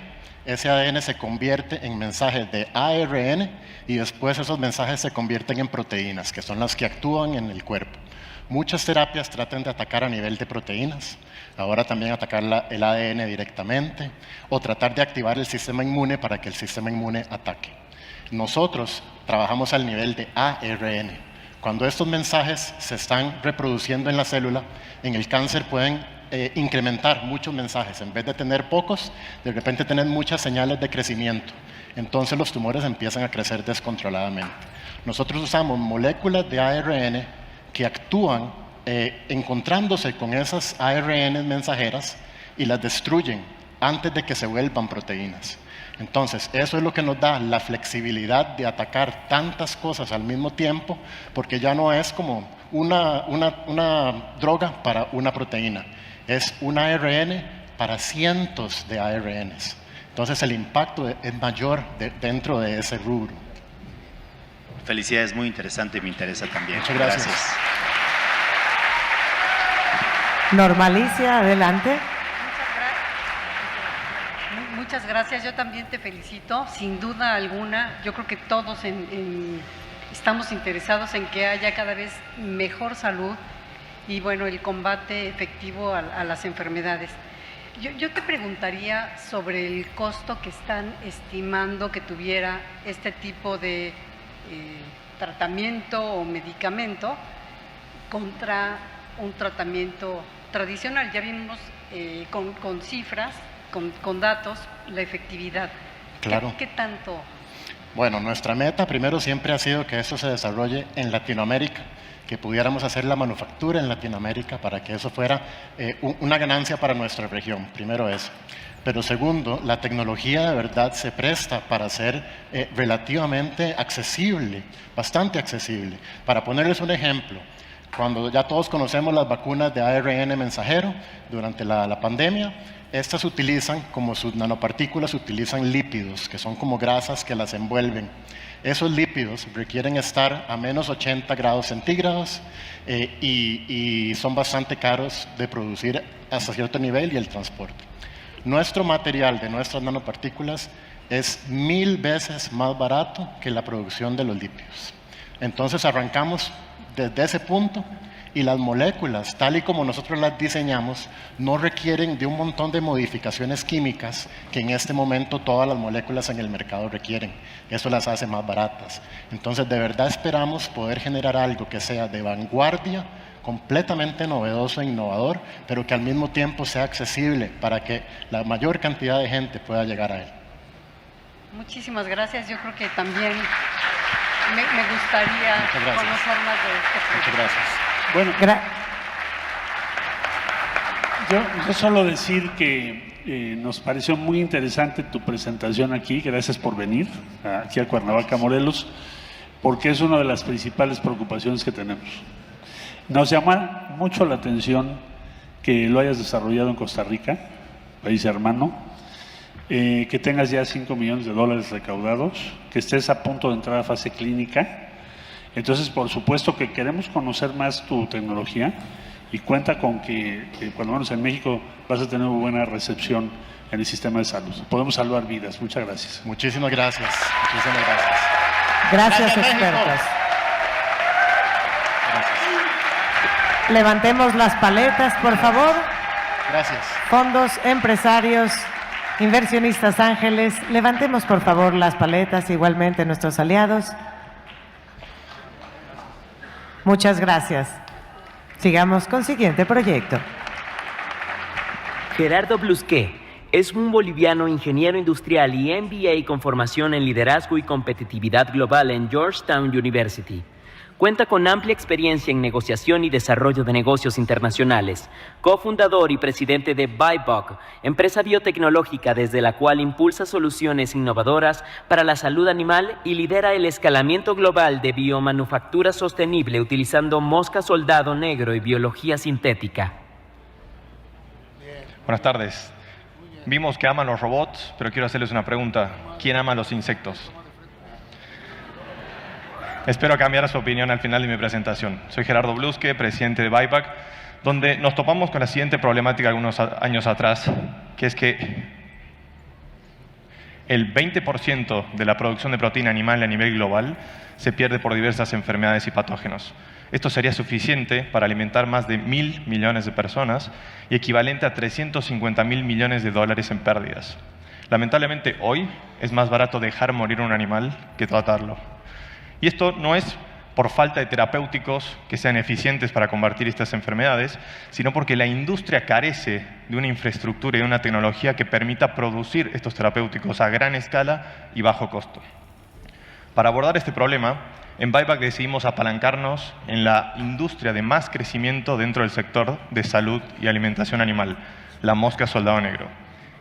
Ese ADN se convierte en mensajes de ARN y después esos mensajes se convierten en proteínas, que son las que actúan en el cuerpo. Muchas terapias tratan de atacar a nivel de proteínas, ahora también atacar el ADN directamente o tratar de activar el sistema inmune para que el sistema inmune ataque. Nosotros trabajamos al nivel de ARN. Cuando estos mensajes se están reproduciendo en la célula, en el cáncer pueden incrementar muchos mensajes. En vez de tener pocos, de repente tienen muchas señales de crecimiento. Entonces los tumores empiezan a crecer descontroladamente. Nosotros usamos moléculas de ARN que actúan encontrándose con esas ARN mensajeras y las destruyen antes de que se vuelvan proteínas. Entonces, eso es lo que nos da la flexibilidad de atacar tantas cosas al mismo tiempo, porque ya no es como una droga para una proteína, es una ARN para cientos de ARNs. Entonces, el impacto es mayor dentro de ese rubro. Felicidades, muy interesante, me interesa también. Muchas gracias. Normalicia, adelante. Muchas gracias, yo también te felicito, sin duda alguna. Yo creo que todos estamos interesados en que haya cada vez mejor salud y bueno, el combate efectivo a las enfermedades. Yo te preguntaría sobre el costo que están estimando que tuviera este tipo de tratamiento o medicamento contra un tratamiento tradicional. Ya vimos con cifras, con datos, la efectividad. Claro. ¿Qué tanto? Bueno, nuestra meta primero siempre ha sido que eso se desarrolle en Latinoamérica, que pudiéramos hacer la manufactura en Latinoamérica para que eso fuera una ganancia para nuestra región. Primero eso. Pero segundo, la tecnología de verdad se presta para ser relativamente accesible, bastante accesible. Para ponerles un ejemplo, cuando ya todos conocemos las vacunas de ARN mensajero durante la pandemia, estas utilizan, como sus nanopartículas, utilizan lípidos, que son como grasas que las envuelven. Esos lípidos requieren estar a menos 80 grados centígrados y son bastante caros de producir hasta cierto nivel y el transporte. Nuestro material de nuestras nanopartículas es 1000 veces más barato que la producción de los lípidos. Entonces arrancamos desde ese punto y las moléculas, tal y como nosotros las diseñamos, no requieren de un montón de modificaciones químicas que en este momento todas las moléculas en el mercado requieren. Eso las hace más baratas. Entonces, de verdad esperamos poder generar algo que sea de vanguardia, completamente novedoso e innovador, pero que al mismo tiempo sea accesible para que la mayor cantidad de gente pueda llegar a él. Muchísimas gracias. Yo creo que también me gustaría conocer más de este proyecto. Muchas gracias. Bueno, yo solo decir que nos pareció muy interesante tu presentación aquí. Gracias por venir aquí a Cuernavaca, Morelos, porque es una de las principales preocupaciones que tenemos. Nos llama mucho la atención que lo hayas desarrollado en Costa Rica, país hermano, que tengas ya $5 millones recaudados, que estés a punto de entrar a fase clínica. Entonces, por supuesto que queremos conocer más tu tecnología y cuenta con que cuando menos en México vas a tener una buena recepción en el sistema de salud. Podemos salvar vidas. Muchas gracias. Muchísimas gracias. Muchísimas gracias. Gracias, expertos. Levantemos las paletas, por favor. Gracias. Fondos, empresarios, inversionistas ángeles, levantemos por favor las paletas, igualmente nuestros aliados. Muchas gracias. Sigamos con siguiente proyecto. Gerardo Blusqué es un boliviano ingeniero industrial y MBA con formación en liderazgo y competitividad global en Georgetown University. Cuenta con amplia experiencia en negociación y desarrollo de negocios internacionales, cofundador y presidente de BIBOC, empresa biotecnológica desde la cual impulsa soluciones innovadoras para la salud animal y lidera el escalamiento global de biomanufactura sostenible utilizando mosca soldado negro y biología sintética. Buenas tardes. Vimos que aman los robots, pero quiero hacerles una pregunta. ¿Quién ama los insectos? Espero cambiar su opinión al final de mi presentación. Soy Gerardo Blusqué, presidente de BIBOC, donde nos topamos con la siguiente problemática algunos años atrás, que es que el 20% de la producción de proteína animal a nivel global se pierde por diversas enfermedades y patógenos. Esto sería suficiente para alimentar más de 1.000 millones de personas y equivalente a $350.000 millones en pérdidas. Lamentablemente, hoy es más barato dejar morir un animal que tratarlo. Y esto no es por falta de terapéuticos que sean eficientes para combatir estas enfermedades, sino porque la industria carece de una infraestructura y de una tecnología que permita producir estos terapéuticos a gran escala y bajo costo. Para abordar este problema, en BIBOC decidimos apalancarnos en la industria de más crecimiento dentro del sector de salud y alimentación animal, la mosca soldado negro.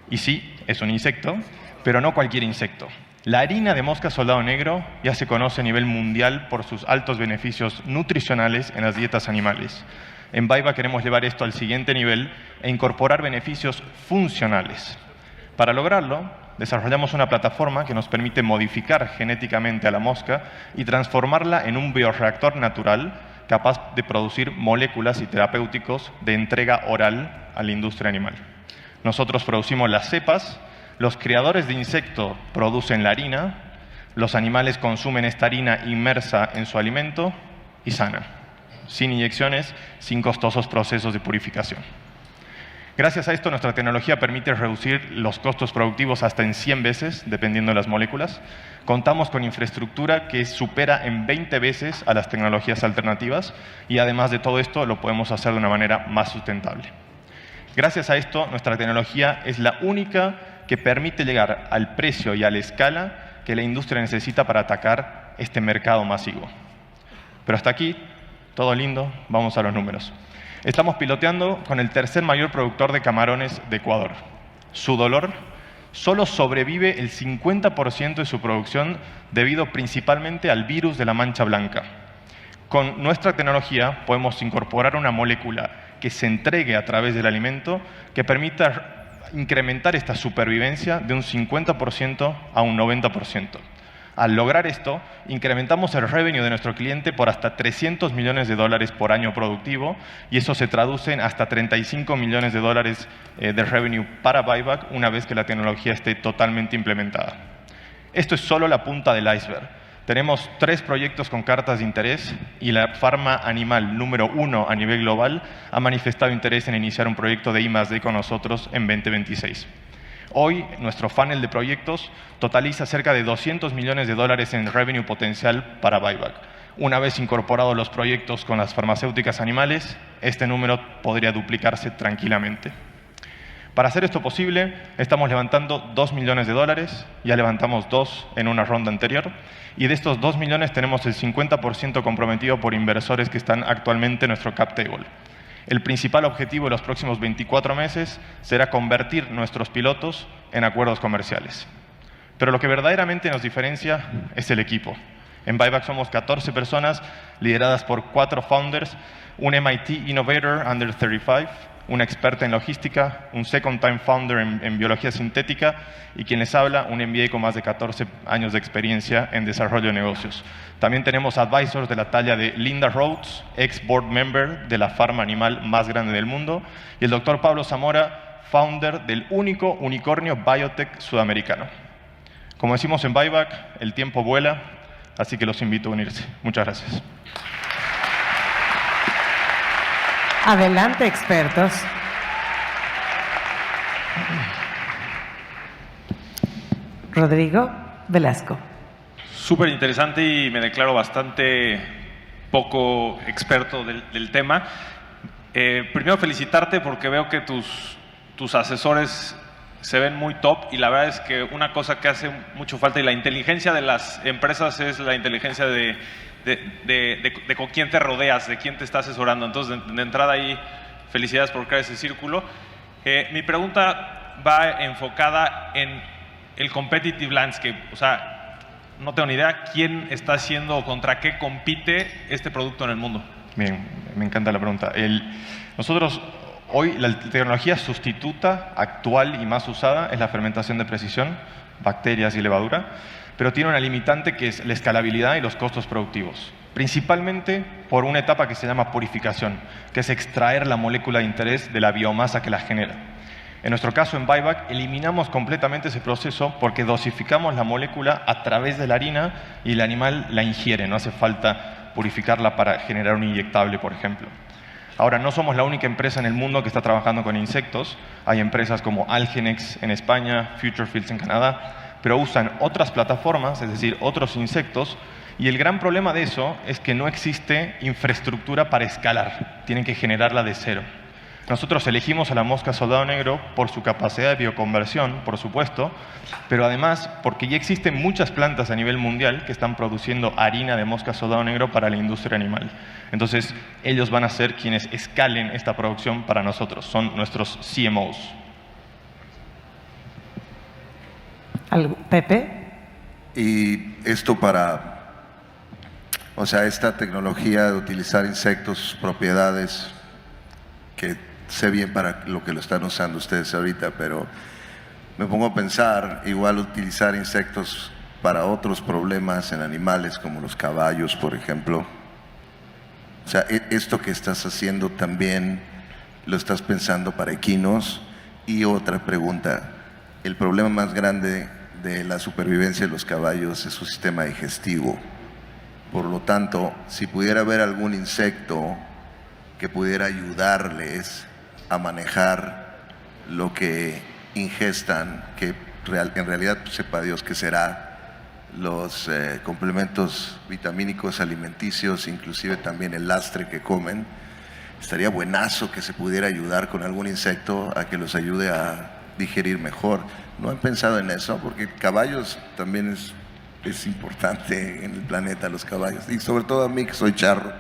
Y sí, es un insecto, pero no cualquier insecto. La harina de mosca soldado negro ya se conoce a nivel mundial por sus altos beneficios nutricionales en las dietas animales. En BIBOC queremos llevar esto al siguiente nivel e incorporar beneficios funcionales. Para lograrlo, desarrollamos una plataforma que nos permite modificar genéticamente a la mosca y transformarla en un bioreactor natural capaz de producir moléculas y terapéuticos de entrega oral a la industria animal. Nosotros producimos las cepas. Los criadores de insectos producen la harina, los animales consumen esta harina inmersa en su alimento y sana, sin inyecciones, sin costosos procesos de purificación. Gracias a esto, nuestra tecnología permite reducir los costos productivos hasta en 100 veces, dependiendo de las moléculas. Contamos con infraestructura que supera en 20 veces a las tecnologías alternativas y además de todo esto lo podemos hacer de una manera más sustentable. Gracias a esto, nuestra tecnología es la única que permite llegar al precio y a la escala que la industria necesita para atacar este mercado masivo. Pero hasta aquí, todo lindo, vamos a los números. Estamos piloteando con el tercer mayor productor de camarones de Ecuador. su dolor, solo sobrevive el 50% de su producción debido principalmente al virus de la mancha blanca. Con nuestra tecnología podemos incorporar una molécula que se entregue a través del alimento que permita incrementar esta supervivencia de un 50% a un 90%. Al lograr esto, incrementamos el revenue de nuestro cliente por hasta $300 millones por año productivo, y eso se traduce en hasta $35 millones de revenue para Buyback una vez que la tecnología esté totalmente implementada. Esto es solo la punta del iceberg. Tenemos 3 proyectos con cartas de interés y la farma animal número 1 a nivel global ha manifestado interés en iniciar un proyecto de I+D con nosotros en 2026. Hoy, nuestro funnel de proyectos totaliza cerca de $200 millones en revenue potencial para Buyback. Una vez incorporados los proyectos con las farmacéuticas animales, este número podría duplicarse tranquilamente. Para hacer esto posible, estamos levantando $2 millones, ya levantamos 2 en una ronda anterior, y de estos 2 millones tenemos el 50% comprometido por inversores que están actualmente en nuestro cap table. El principal objetivo de los próximos 24 meses será convertir nuestros pilotos en acuerdos comerciales. Pero lo que verdaderamente nos diferencia es el equipo. En Buyback somos 14 personas lideradas por 4 founders, un MIT Innovator Under 35, una experta en logística, un second time founder en biología sintética y quien les habla, un MBA con más de 14 años de experiencia en desarrollo de negocios. También tenemos advisors de la talla de Linda Rhodes, ex board member de la farma animal más grande del mundo, y el doctor Pablo Zamora, founder del único unicornio biotech sudamericano. Como decimos en Buyback, el tiempo vuela, así que los invito a unirse. Muchas gracias. Adelante, expertos. Rodrigo Velasco. Súper interesante y me declaro bastante poco experto del tema. Primero felicitarte porque veo que tus asesores se ven muy top, y la verdad es que una cosa que hace mucho falta, y la inteligencia de las empresas es la inteligencia de con quién te rodeas, de quién te está asesorando. Entonces, de entrada ahí, felicidades por crear ese círculo. Mi pregunta va enfocada en el competitive landscape. O sea, no tengo ni idea quién está haciendo o contra qué compite este producto en el mundo. Bien, me encanta la pregunta. Nosotros hoy, la tecnología sustituta actual y más usada es la fermentación de precisión, bacterias y levadura, pero tiene una limitante que es la escalabilidad y los costos productivos, principalmente por una etapa que se llama purificación, que es extraer la molécula de interés de la biomasa que la genera. En nuestro caso, en Buyback, eliminamos completamente ese proceso porque dosificamos la molécula a través de la harina y el animal la ingiere, no hace falta purificarla para generar un inyectable, por ejemplo. Ahora, no somos la única empresa en el mundo que está trabajando con insectos. Hay empresas como Algenex en España, Future Fields en Canadá, pero usan otras plataformas, es decir, otros insectos, y el gran problema de eso es que no existe infraestructura para escalar, tienen que generarla de cero. Nosotros elegimos a la mosca soldado negro por su capacidad de bioconversión, por supuesto, pero además porque ya existen muchas plantas a nivel mundial que están produciendo harina de mosca soldado negro para la industria animal. Entonces, ellos van a ser quienes escalen esta producción para nosotros, son nuestros CMOs. Pepe. Y esto esta tecnología de utilizar insectos, propiedades, que sé bien para lo que lo están usando ustedes ahorita, pero me pongo a pensar, igual utilizar insectos para otros problemas en animales, como los caballos, por ejemplo. O sea, esto que estás haciendo también lo estás pensando para equinos. Y otra pregunta, el problema más grande de la supervivencia de los caballos es su sistema digestivo. Por lo tanto, si pudiera haber algún insecto que pudiera ayudarles a manejar lo que ingestan, que en realidad sepa Dios qué será, los complementos vitamínicos alimenticios, inclusive también el lastre que comen, estaría buenazo que se pudiera ayudar con algún insecto a que los ayude a digerir mejor. ¿No han pensado en eso? Porque caballos también es importante en el planeta, los caballos, y sobre todo a mí que soy charro.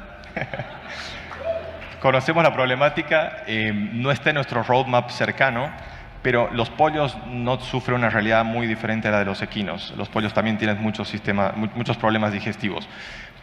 Conocemos la problemática, no está en nuestro roadmap cercano, pero los pollos no sufren una realidad muy diferente a la de los equinos. Los pollos también tienen muchos problemas digestivos.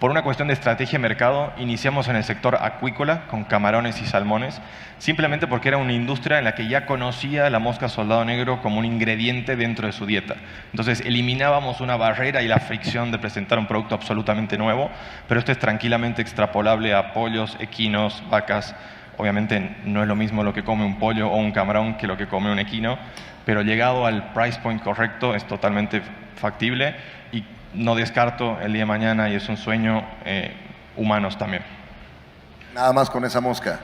Por una cuestión de estrategia de mercado, iniciamos en el sector acuícola, con camarones y salmones, simplemente porque era una industria en la que ya conocía la mosca soldado negro como un ingrediente dentro de su dieta. Entonces, eliminábamos una barrera y la fricción de presentar un producto absolutamente nuevo, pero esto es tranquilamente extrapolable a pollos, equinos, vacas. Obviamente no es lo mismo lo que come un pollo o un camarón que lo que come un equino, pero llegado al price point correcto es totalmente factible y no descarto el día de mañana, y es un sueño, humanos también. Nada más con esa mosca.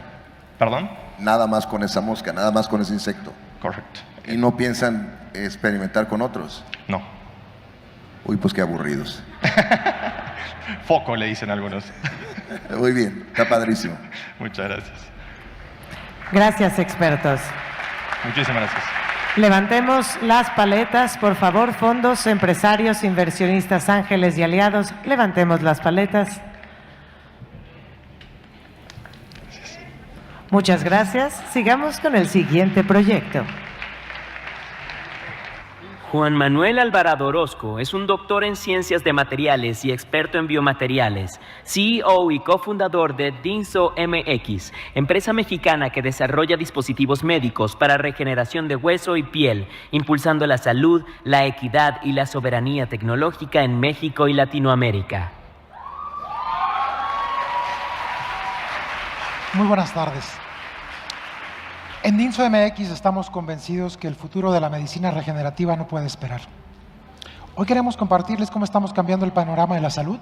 ¿Perdón? Nada más con esa mosca, nada más con ese insecto. Correcto. ¿Y no piensan experimentar con otros? No. Uy, pues qué aburridos. Foco, le dicen algunos. Muy bien, está padrísimo. Muchas gracias. Gracias, expertos. Muchísimas gracias. Levantemos las paletas, por favor, fondos, empresarios, inversionistas, ángeles y aliados. Levantemos las paletas. Muchas gracias. Sigamos con el siguiente proyecto. Juan Manuel Alvarado Orozco es un doctor en ciencias de materiales y experto en biomateriales, CEO y cofundador de Dinso MX, empresa mexicana que desarrolla dispositivos médicos para regeneración de hueso y piel, impulsando la salud, la equidad y la soberanía tecnológica en México y Latinoamérica. Muy buenas tardes. En Dinso MX estamos convencidos que el futuro de la medicina regenerativa no puede esperar. Hoy queremos compartirles cómo estamos cambiando el panorama de la salud,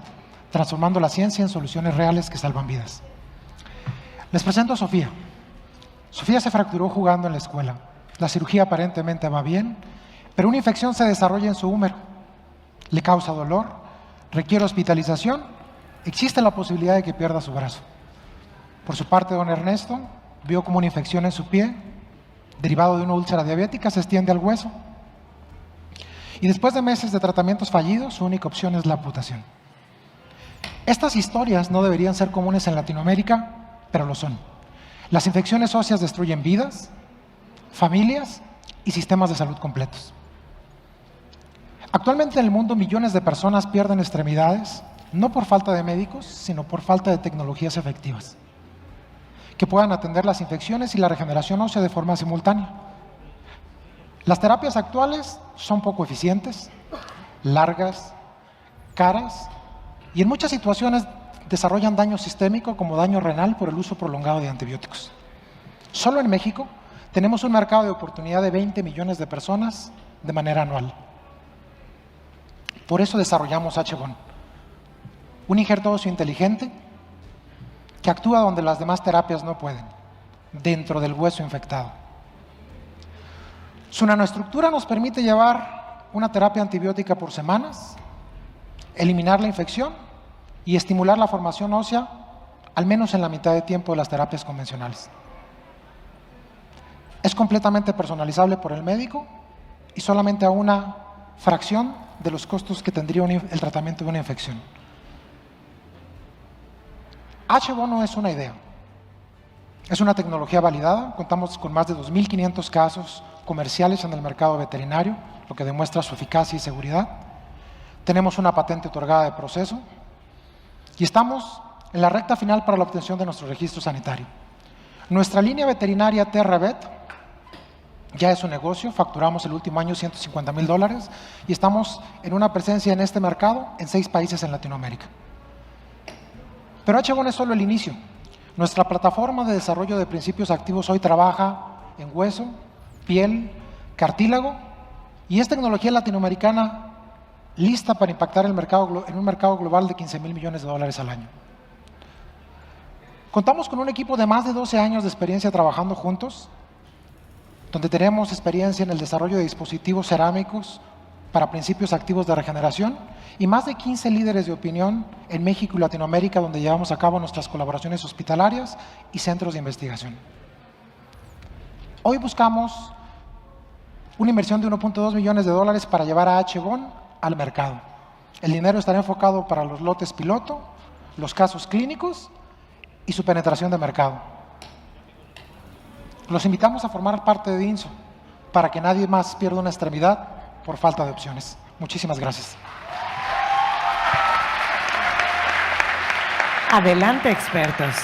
transformando la ciencia en soluciones reales que salvan vidas. Les presento a Sofía. Sofía se fracturó jugando en la escuela. La cirugía aparentemente va bien, pero una infección se desarrolla en su húmero. Le causa dolor, requiere hospitalización, existe la posibilidad de que pierda su brazo. Por su parte, don Ernesto vio como una infección en su pie, derivado de una úlcera diabética, se extiende al hueso. Y después de meses de tratamientos fallidos, su única opción es la amputación. Estas historias no deberían ser comunes en Latinoamérica, pero lo son. Las infecciones óseas destruyen vidas, familias y sistemas de salud completos. Actualmente en el mundo millones de personas pierden extremidades, no por falta de médicos, sino por falta de tecnologías efectivas que puedan atender las infecciones y la regeneración ósea de forma simultánea. Las terapias actuales son poco eficientes, largas, caras y en muchas situaciones desarrollan daño sistémico como daño renal por el uso prolongado de antibióticos. Solo en México tenemos un mercado de oportunidad de 20 millones de personas de manera anual. Por eso desarrollamos H-Bone, un injerto óseo inteligente que actúa donde las demás terapias no pueden, dentro del hueso infectado. Su nanoestructura nos permite llevar una terapia antibiótica por semanas, eliminar la infección y estimular la formación ósea al menos en la mitad de tiempo de las terapias convencionales. Es completamente personalizable por el médico y solamente a una fracción de los costos que tendría el tratamiento de una infección. H-Bone no es una idea, es una tecnología validada. Contamos con más de 2.500 casos comerciales en el mercado veterinario, lo que demuestra su eficacia y seguridad. Tenemos una patente otorgada de proceso y estamos en la recta final para la obtención de nuestro registro sanitario. Nuestra línea veterinaria TerraVet ya es un negocio, facturamos el último año $150,000 y estamos en una presencia en este mercado en 6 países en Latinoamérica. Pero H-Bone es solo el inicio. Nuestra plataforma de desarrollo de principios activos hoy trabaja en hueso, piel, cartílago y es tecnología latinoamericana lista para impactar el mercado, en un mercado global de $15,000 millones al año. Contamos con un equipo de más de 12 años de experiencia trabajando juntos, donde tenemos experiencia en el desarrollo de dispositivos cerámicos para principios activos de regeneración y más de 15 líderes de opinión en México y Latinoamérica, donde llevamos a cabo nuestras colaboraciones hospitalarias y centros de investigación. Hoy buscamos una inversión de $1.2 millones para llevar a H-Bone al mercado. El dinero estará enfocado para los lotes piloto, los casos clínicos y su penetración de mercado. Los invitamos a formar parte de Dinso. para que nadie más pierda una extremidad por falta de opciones. Muchísimas gracias. Adelante, expertos.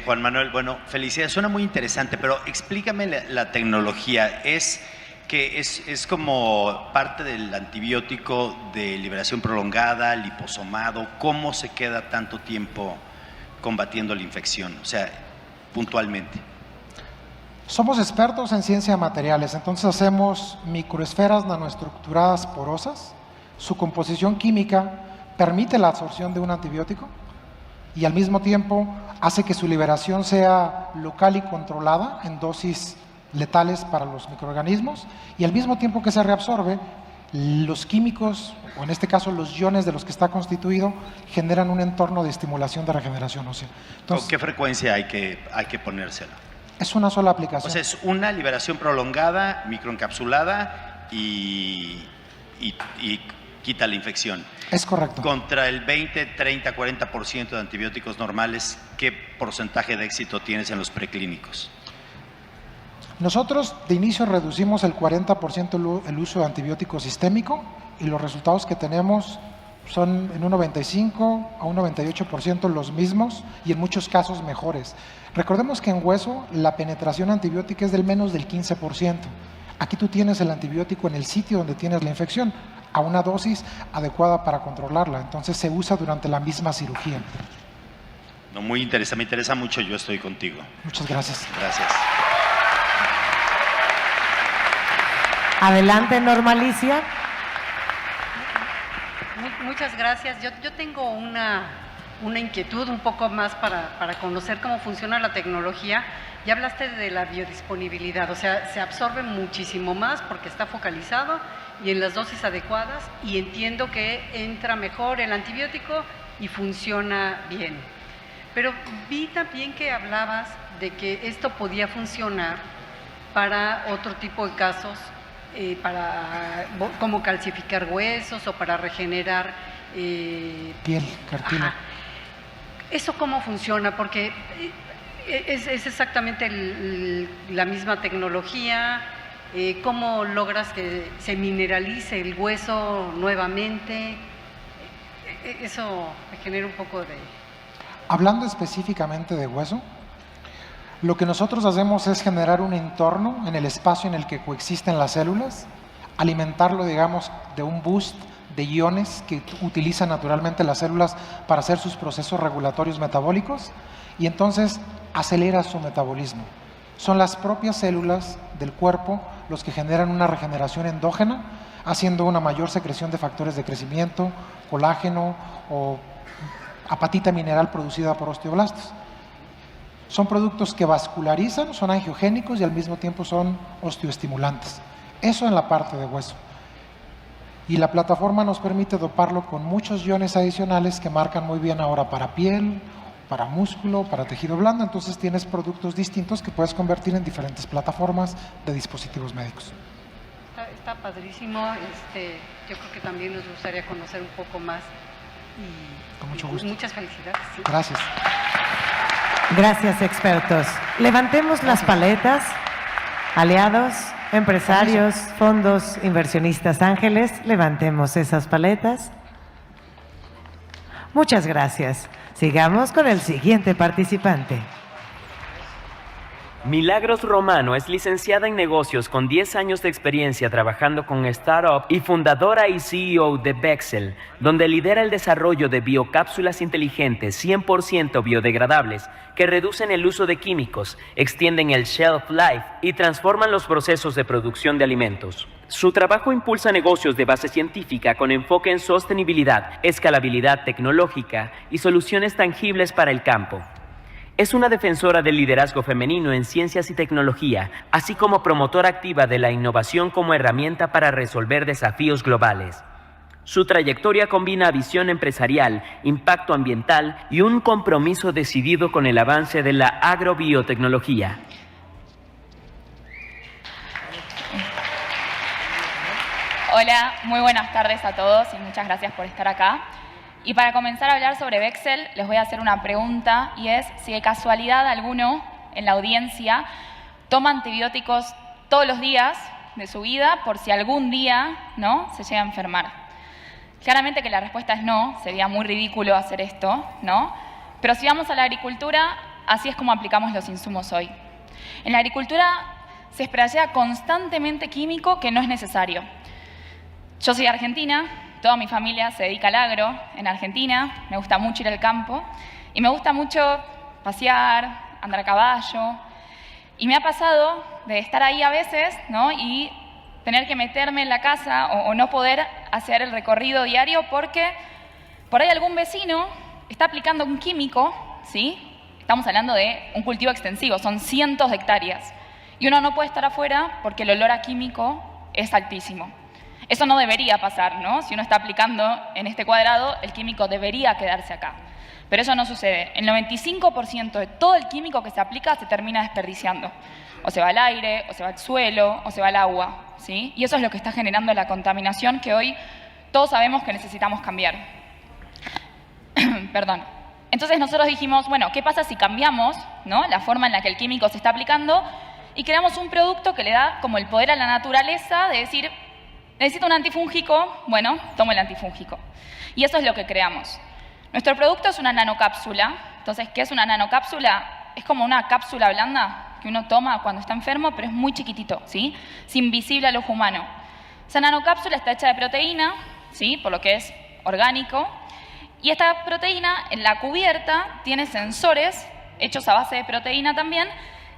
Juan Manuel, bueno, felicidades, suena muy interesante, pero explícame la tecnología. ¿Es como parte del antibiótico de liberación prolongada, liposomado? ¿Cómo se queda tanto tiempo combatiendo la infección? O sea, puntualmente. Somos expertos en ciencia de materiales, entonces hacemos microesferas nanoestructuradas porosas. Su composición química permite la absorción de un antibiótico y al mismo tiempo hace que su liberación sea local y controlada en dosis letales para los microorganismos, y al mismo tiempo que se reabsorbe, los químicos, o en este caso los iones de los que está constituido, generan un entorno de estimulación de regeneración ósea. Entonces, ¿con qué frecuencia hay que ponérsela? Es una sola aplicación. O sea, es una liberación prolongada, microencapsulada y quita la infección. Es correcto. Contra el 20, 30, 40% de antibióticos normales, ¿qué porcentaje de éxito tienes en los preclínicos? Nosotros de inicio reducimos el 40% el uso de antibiótico sistémico y los resultados que tenemos son en un 95 a un 98% los mismos y en muchos casos mejores. Recordemos que en hueso la penetración antibiótica es del menos del 15%. Aquí tú tienes el antibiótico en el sitio donde tienes la infección, a una dosis adecuada para controlarla. Entonces se usa durante la misma cirugía. No, muy interesante, me interesa mucho, yo estoy contigo. Muchas gracias. Gracias. Adelante, Normalicia. Muchas gracias. Yo tengo una inquietud un poco más para conocer cómo funciona la tecnología. Ya hablaste de la biodisponibilidad, o sea, se absorbe muchísimo más porque está focalizado y en las dosis adecuadas, y entiendo que entra mejor el antibiótico y funciona bien. Pero vi también que hablabas de que esto podía funcionar para otro tipo de casos, como calcificar huesos o para regenerar piel, cartílago. ¿Eso cómo funciona? Porque es exactamente la misma tecnología. ¿Cómo logras que se mineralice el hueso nuevamente? Eso me genera un poco de... Hablando específicamente de hueso, lo que nosotros hacemos es generar un entorno en el espacio en el que coexisten las células, alimentarlo, digamos, de un boost de iones que utilizan naturalmente las células para hacer sus procesos regulatorios metabólicos, y entonces acelera su metabolismo. Son las propias células del cuerpo los que generan una regeneración endógena, haciendo una mayor secreción de factores de crecimiento, colágeno o apatita mineral producida por osteoblastos. Son productos que vascularizan, son angiogénicos y al mismo tiempo son osteoestimulantes. Eso en la parte de hueso. Y la plataforma nos permite doparlo con muchos iones adicionales que marcan muy bien ahora para piel, para músculo, para tejido blando. Entonces tienes productos distintos que puedes convertir en diferentes plataformas de dispositivos médicos. Está padrísimo. Yo creo que también nos gustaría conocer un poco más. Y, con mucho gusto. Muchas felicidades. Sí. Gracias. Gracias, expertos. Levantemos las paletas. Aliados, empresarios, fondos, inversionistas ángeles, levantemos esas paletas. Muchas gracias. Sigamos con el siguiente participante. Milagros Romano es licenciada en negocios con 10 años de experiencia trabajando con startup y fundadora y CEO de Bexel, donde lidera el desarrollo de biocápsulas inteligentes 100% biodegradables que reducen el uso de químicos, extienden el shelf life y transforman los procesos de producción de alimentos. Su trabajo impulsa negocios de base científica con enfoque en sostenibilidad, escalabilidad tecnológica y soluciones tangibles para el campo. Es una defensora del liderazgo femenino en ciencias y tecnología, así como promotora activa de la innovación como herramienta para resolver desafíos globales. Su trayectoria combina visión empresarial, impacto ambiental y un compromiso decidido con el avance de la agrobiotecnología. Hola, muy buenas tardes a todos y muchas gracias por estar acá. Y para comenzar a hablar sobre Bexel, les voy a hacer una pregunta, y es si de casualidad alguno en la audiencia toma antibióticos todos los días de su vida por si algún día, ¿no?, se llega a enfermar? Claramente que la respuesta es no, sería muy ridículo hacer esto, ¿no? Pero si vamos a la agricultura, así es como aplicamos los insumos hoy. En la agricultura se sprayea constantemente químico que no es necesario. Yo soy argentina, toda mi familia se dedica al agro en Argentina, me gusta mucho ir al campo y me gusta mucho pasear, andar a caballo. Y me ha pasado de estar ahí a veces, ¿no?, y tener que meterme en la casa o no poder hacer el recorrido diario porque por ahí algún vecino está aplicando un químico, ¿sí? Estamos hablando de un cultivo extensivo, son cientos de hectáreas. Y uno no puede estar afuera porque el olor a químico es altísimo. Eso no debería pasar, ¿no? Si uno está aplicando en este cuadrado, el químico debería quedarse acá. Pero eso no sucede. El 95% de todo el químico que se aplica se termina desperdiciando. O se va al aire, o se va al suelo, o se va al agua, ¿sí? Y eso es lo que está generando la contaminación que hoy todos sabemos que necesitamos cambiar. Perdón. Entonces nosotros dijimos, bueno, ¿qué pasa si cambiamos, ¿no?, la forma en la que el químico se está aplicando y creamos un producto que le da como el poder a la naturaleza de decir, necesito un antifúngico, bueno, tomo el antifúngico. Y eso es lo que creamos. Nuestro producto es una nanocápsula. Entonces, ¿qué es una nanocápsula? Es como una cápsula blanda que uno toma cuando está enfermo, pero es muy chiquitito, ¿sí? Es invisible al ojo humano. Esa nanocápsula está hecha de proteína, ¿sí?, por lo que es orgánico. Y esta proteína, en la cubierta, tiene sensores, hechos a base de proteína también,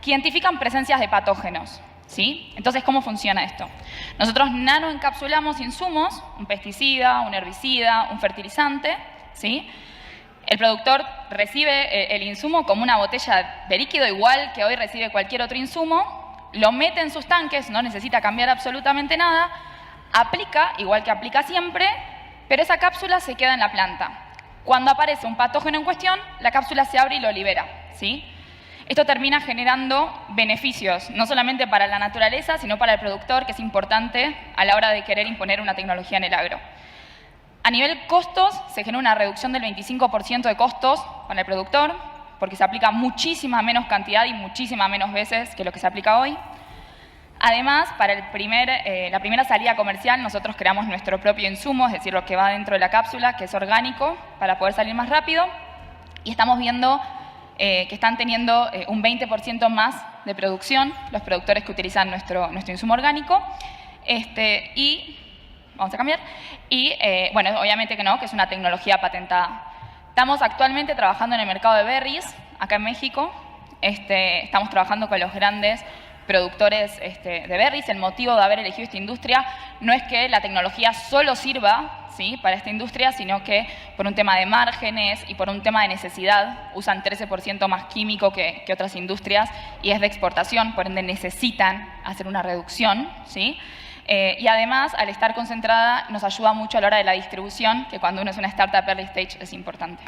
que identifican presencias de patógenos, ¿sí? Entonces, ¿cómo funciona esto? Nosotros nanoencapsulamos insumos, un pesticida, un herbicida, un fertilizante, ¿sí? El productor recibe el insumo como una botella de líquido, igual que hoy recibe cualquier otro insumo, lo mete en sus tanques, no necesita cambiar absolutamente nada, aplica, igual que aplica siempre, pero esa cápsula se queda en la planta. Cuando aparece un patógeno en cuestión, la cápsula se abre y lo libera, ¿sí? Esto termina generando beneficios, no solamente para la naturaleza, sino para el productor, que es importante a la hora de querer imponer una tecnología en el agro. A nivel costos, se genera una reducción del 25% de costos para el productor, porque se aplica muchísima menos cantidad y muchísimas menos veces que lo que se aplica hoy. Además, para la primera salida comercial, nosotros creamos nuestro propio insumo, es decir, lo que va dentro de la cápsula, que es orgánico, para poder salir más rápido. Y estamos viendo que están teniendo un 20% más de producción los productores que utilizan nuestro insumo orgánico. Vamos a cambiar. Y, bueno, obviamente que no, que es una tecnología patentada. Estamos actualmente trabajando en el mercado de berries, acá en México. Estamos trabajando con los grandes productores de berries. El motivo de haber elegido esta industria no es que la tecnología solo sirva, ¿sí?, para esta industria, sino que por un tema de márgenes y por un tema de necesidad usan 13% más químico que otras industrias y es de exportación, por ende necesitan hacer una reducción, ¿sí? Y además, al estar concentrada, nos ayuda mucho a la hora de la distribución, que cuando uno es una startup early stage es importante.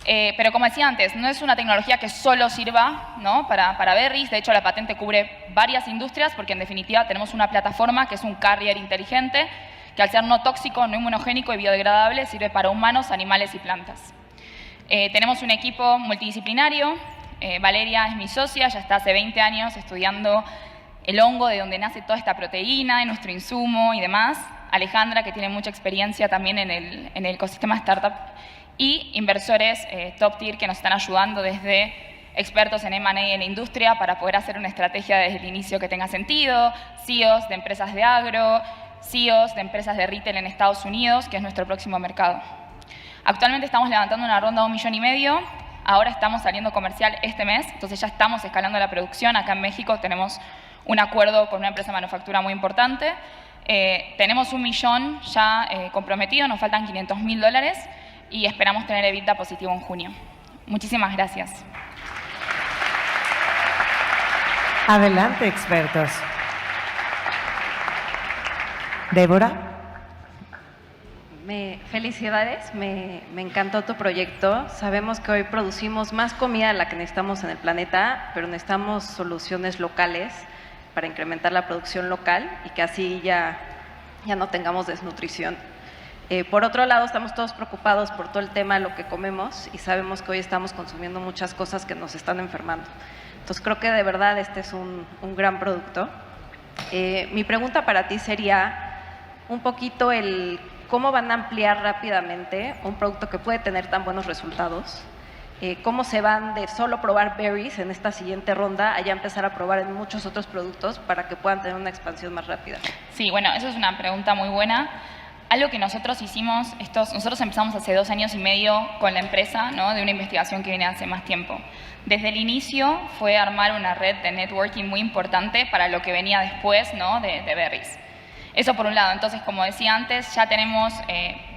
Pero como decía antes, no es una tecnología que solo sirva, ¿no?, para berries. De hecho, la patente cubre varias industrias porque, en definitiva, tenemos una plataforma que es un carrier inteligente que, al ser no tóxico, no inmunogénico y biodegradable, sirve para humanos, animales y plantas. Tenemos un equipo multidisciplinario. Valeria es mi socia, ya está hace 20 años estudiando el hongo de donde nace toda esta proteína, de nuestro insumo y demás. Alejandra, que tiene mucha experiencia también en el ecosistema startup. Y inversores top tier que nos están ayudando desde expertos en M&A en la industria para poder hacer una estrategia desde el inicio que tenga sentido, CEOs de empresas de agro, CEOs de empresas de retail en Estados Unidos, que es nuestro próximo mercado. Actualmente estamos levantando una ronda de $1,5 millones, ahora estamos saliendo comercial este mes, entonces ya estamos escalando la producción. Acá en México tenemos un acuerdo con una empresa de manufactura muy importante. Tenemos $1 millón ya comprometido, nos faltan $500,000 y esperamos tener EBITDA positivo en junio. Muchísimas gracias. Adelante, expertos. Débora. Felicidades, me encantó tu proyecto. Sabemos que hoy producimos más comida de la que necesitamos en el planeta, pero necesitamos soluciones locales para incrementar la producción local y que así ya no tengamos desnutrición. Por otro lado, estamos todos preocupados por todo el tema de lo que comemos y sabemos que hoy estamos consumiendo muchas cosas que nos están enfermando. Entonces creo que de verdad este es un gran producto. Mi pregunta para ti sería un poquito el cómo van a ampliar rápidamente un producto que puede tener tan buenos resultados. ¿Cómo se van de solo probar berries en esta siguiente ronda a ya empezar a probar en muchos otros productos para que puedan tener una expansión más rápida? Sí, bueno, eso es una pregunta muy buena. Algo que nosotros hicimos, nosotros empezamos hace 2 años y medio con la empresa, ¿no? De una investigación que viene hace más tiempo. Desde el inicio fue armar una red de networking muy importante para lo que venía después, ¿no? de berries. Eso por un lado. Entonces, como decía antes, ya tenemos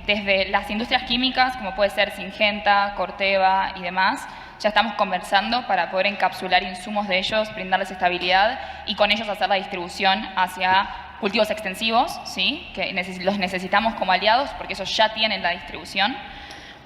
desde las industrias químicas, como puede ser Syngenta, Corteva y demás, ya estamos conversando para poder encapsular insumos de ellos, brindarles estabilidad y con ellos hacer la distribución hacia cultivos extensivos, ¿sí? Que los necesitamos como aliados porque ellos ya tienen la distribución.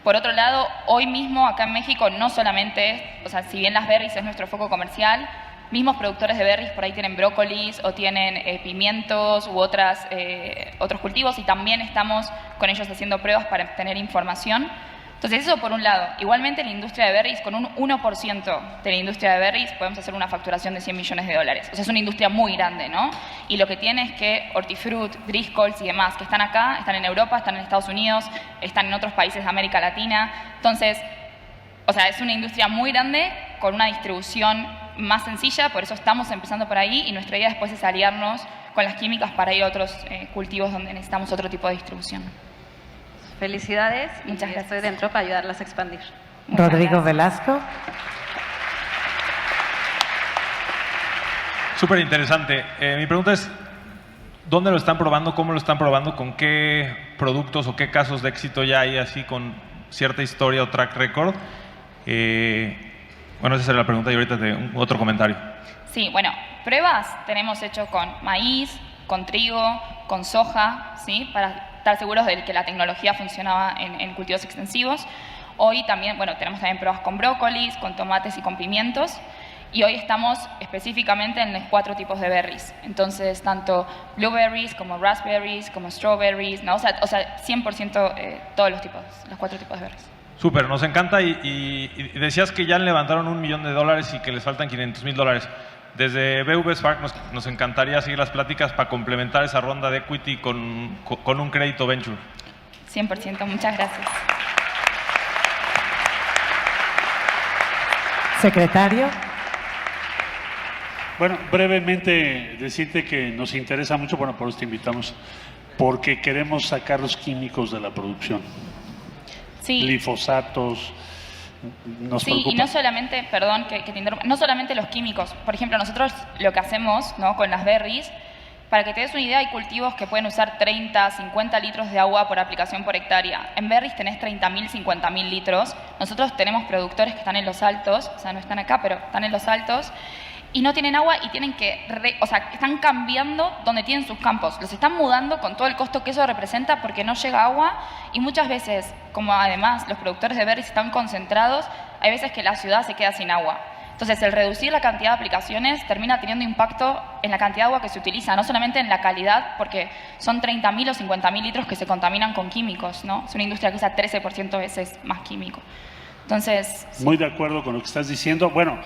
Por otro lado, hoy mismo acá en México no solamente, o sea, si bien las berries es nuestro foco comercial, mismos productores de berries por ahí tienen brócolis o tienen pimientos u otros cultivos y también estamos con ellos haciendo pruebas para obtener información. Entonces eso por un lado. Igualmente la industria de berries, con un 1% de la industria de berries podemos hacer una facturación de $100 millones. O sea, es una industria muy grande, ¿no? Y lo que tiene es que Hortifruti, Driscolls y demás que están acá, están en Europa, están en Estados Unidos, están en otros países de América Latina. Entonces, o sea, es una industria muy grande con una distribución más sencilla, por eso estamos empezando por ahí y nuestra idea después es aliarnos con las químicas para ir a otros cultivos donde necesitamos otro tipo de distribución. Felicidades. Muchas gracias. Estoy dentro para ayudarlas a expandir. Rodrigo Velasco. Súper interesante. Mi pregunta es, ¿dónde lo están probando? ¿Cómo lo están probando? ¿Con qué productos o qué casos de éxito ya hay así con cierta historia o track record? Bueno, esa era la pregunta y ahorita otro comentario. Sí, bueno, pruebas tenemos hecho con maíz, con trigo, con soja, ¿sí? Para estar seguros de que la tecnología funcionaba en cultivos extensivos. Hoy también, bueno, tenemos también pruebas con brócolis, con tomates y con pimientos. Y hoy estamos específicamente en los 4 tipos de berries. Entonces, tanto blueberries como raspberries, como strawberries, ¿no? O sea 100% todos los 4 tipos de berries. Súper, nos encanta y decías que ya levantaron $1 millón y que les faltan $500,000. Desde BV Spark nos encantaría seguir las pláticas para complementar esa ronda de equity con un crédito venture. 100%, muchas gracias. Secretario. Bueno, brevemente decirte que nos interesa mucho, bueno, por eso te invitamos, porque queremos sacar los químicos de la producción. Sí. Glifosatos, nos preocupa. Y no solamente, perdón que te interrumpa, no solamente los químicos. Por ejemplo, nosotros lo que hacemos, ¿no? Con las berries, para que te des una idea, hay cultivos que pueden usar 30, 50 litros de agua por aplicación por hectárea. En berries tenés 30.000, 50.000 litros. Nosotros tenemos productores que están en los altos, o sea, no están acá, pero están en los altos, y no tienen agua y tienen que, están cambiando donde tienen sus campos. Los están mudando con todo el costo que eso representa porque no llega agua y muchas veces, como además los productores de berries están concentrados, hay veces que la ciudad se queda sin agua. Entonces, el reducir la cantidad de aplicaciones termina teniendo impacto en la cantidad de agua que se utiliza, no solamente en la calidad, porque son 30.000 o 50.000 litros que se contaminan con químicos, ¿no? Es una industria que usa 13% veces más químico. Entonces... Sí. Muy de acuerdo con lo que estás diciendo. Bueno,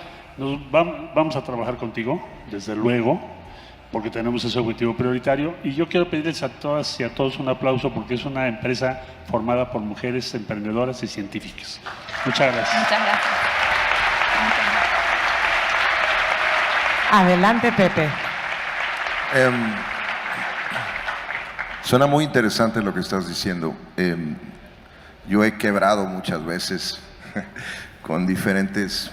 vamos a trabajar contigo, desde luego, porque tenemos ese objetivo prioritario. Y yo quiero pedirles a todas y a todos un aplauso porque es una empresa formada por mujeres emprendedoras y científicas. Muchas gracias. Muchas gracias. Adelante, Pepe. Suena muy interesante lo que estás diciendo. Yo he quebrado muchas veces con diferentes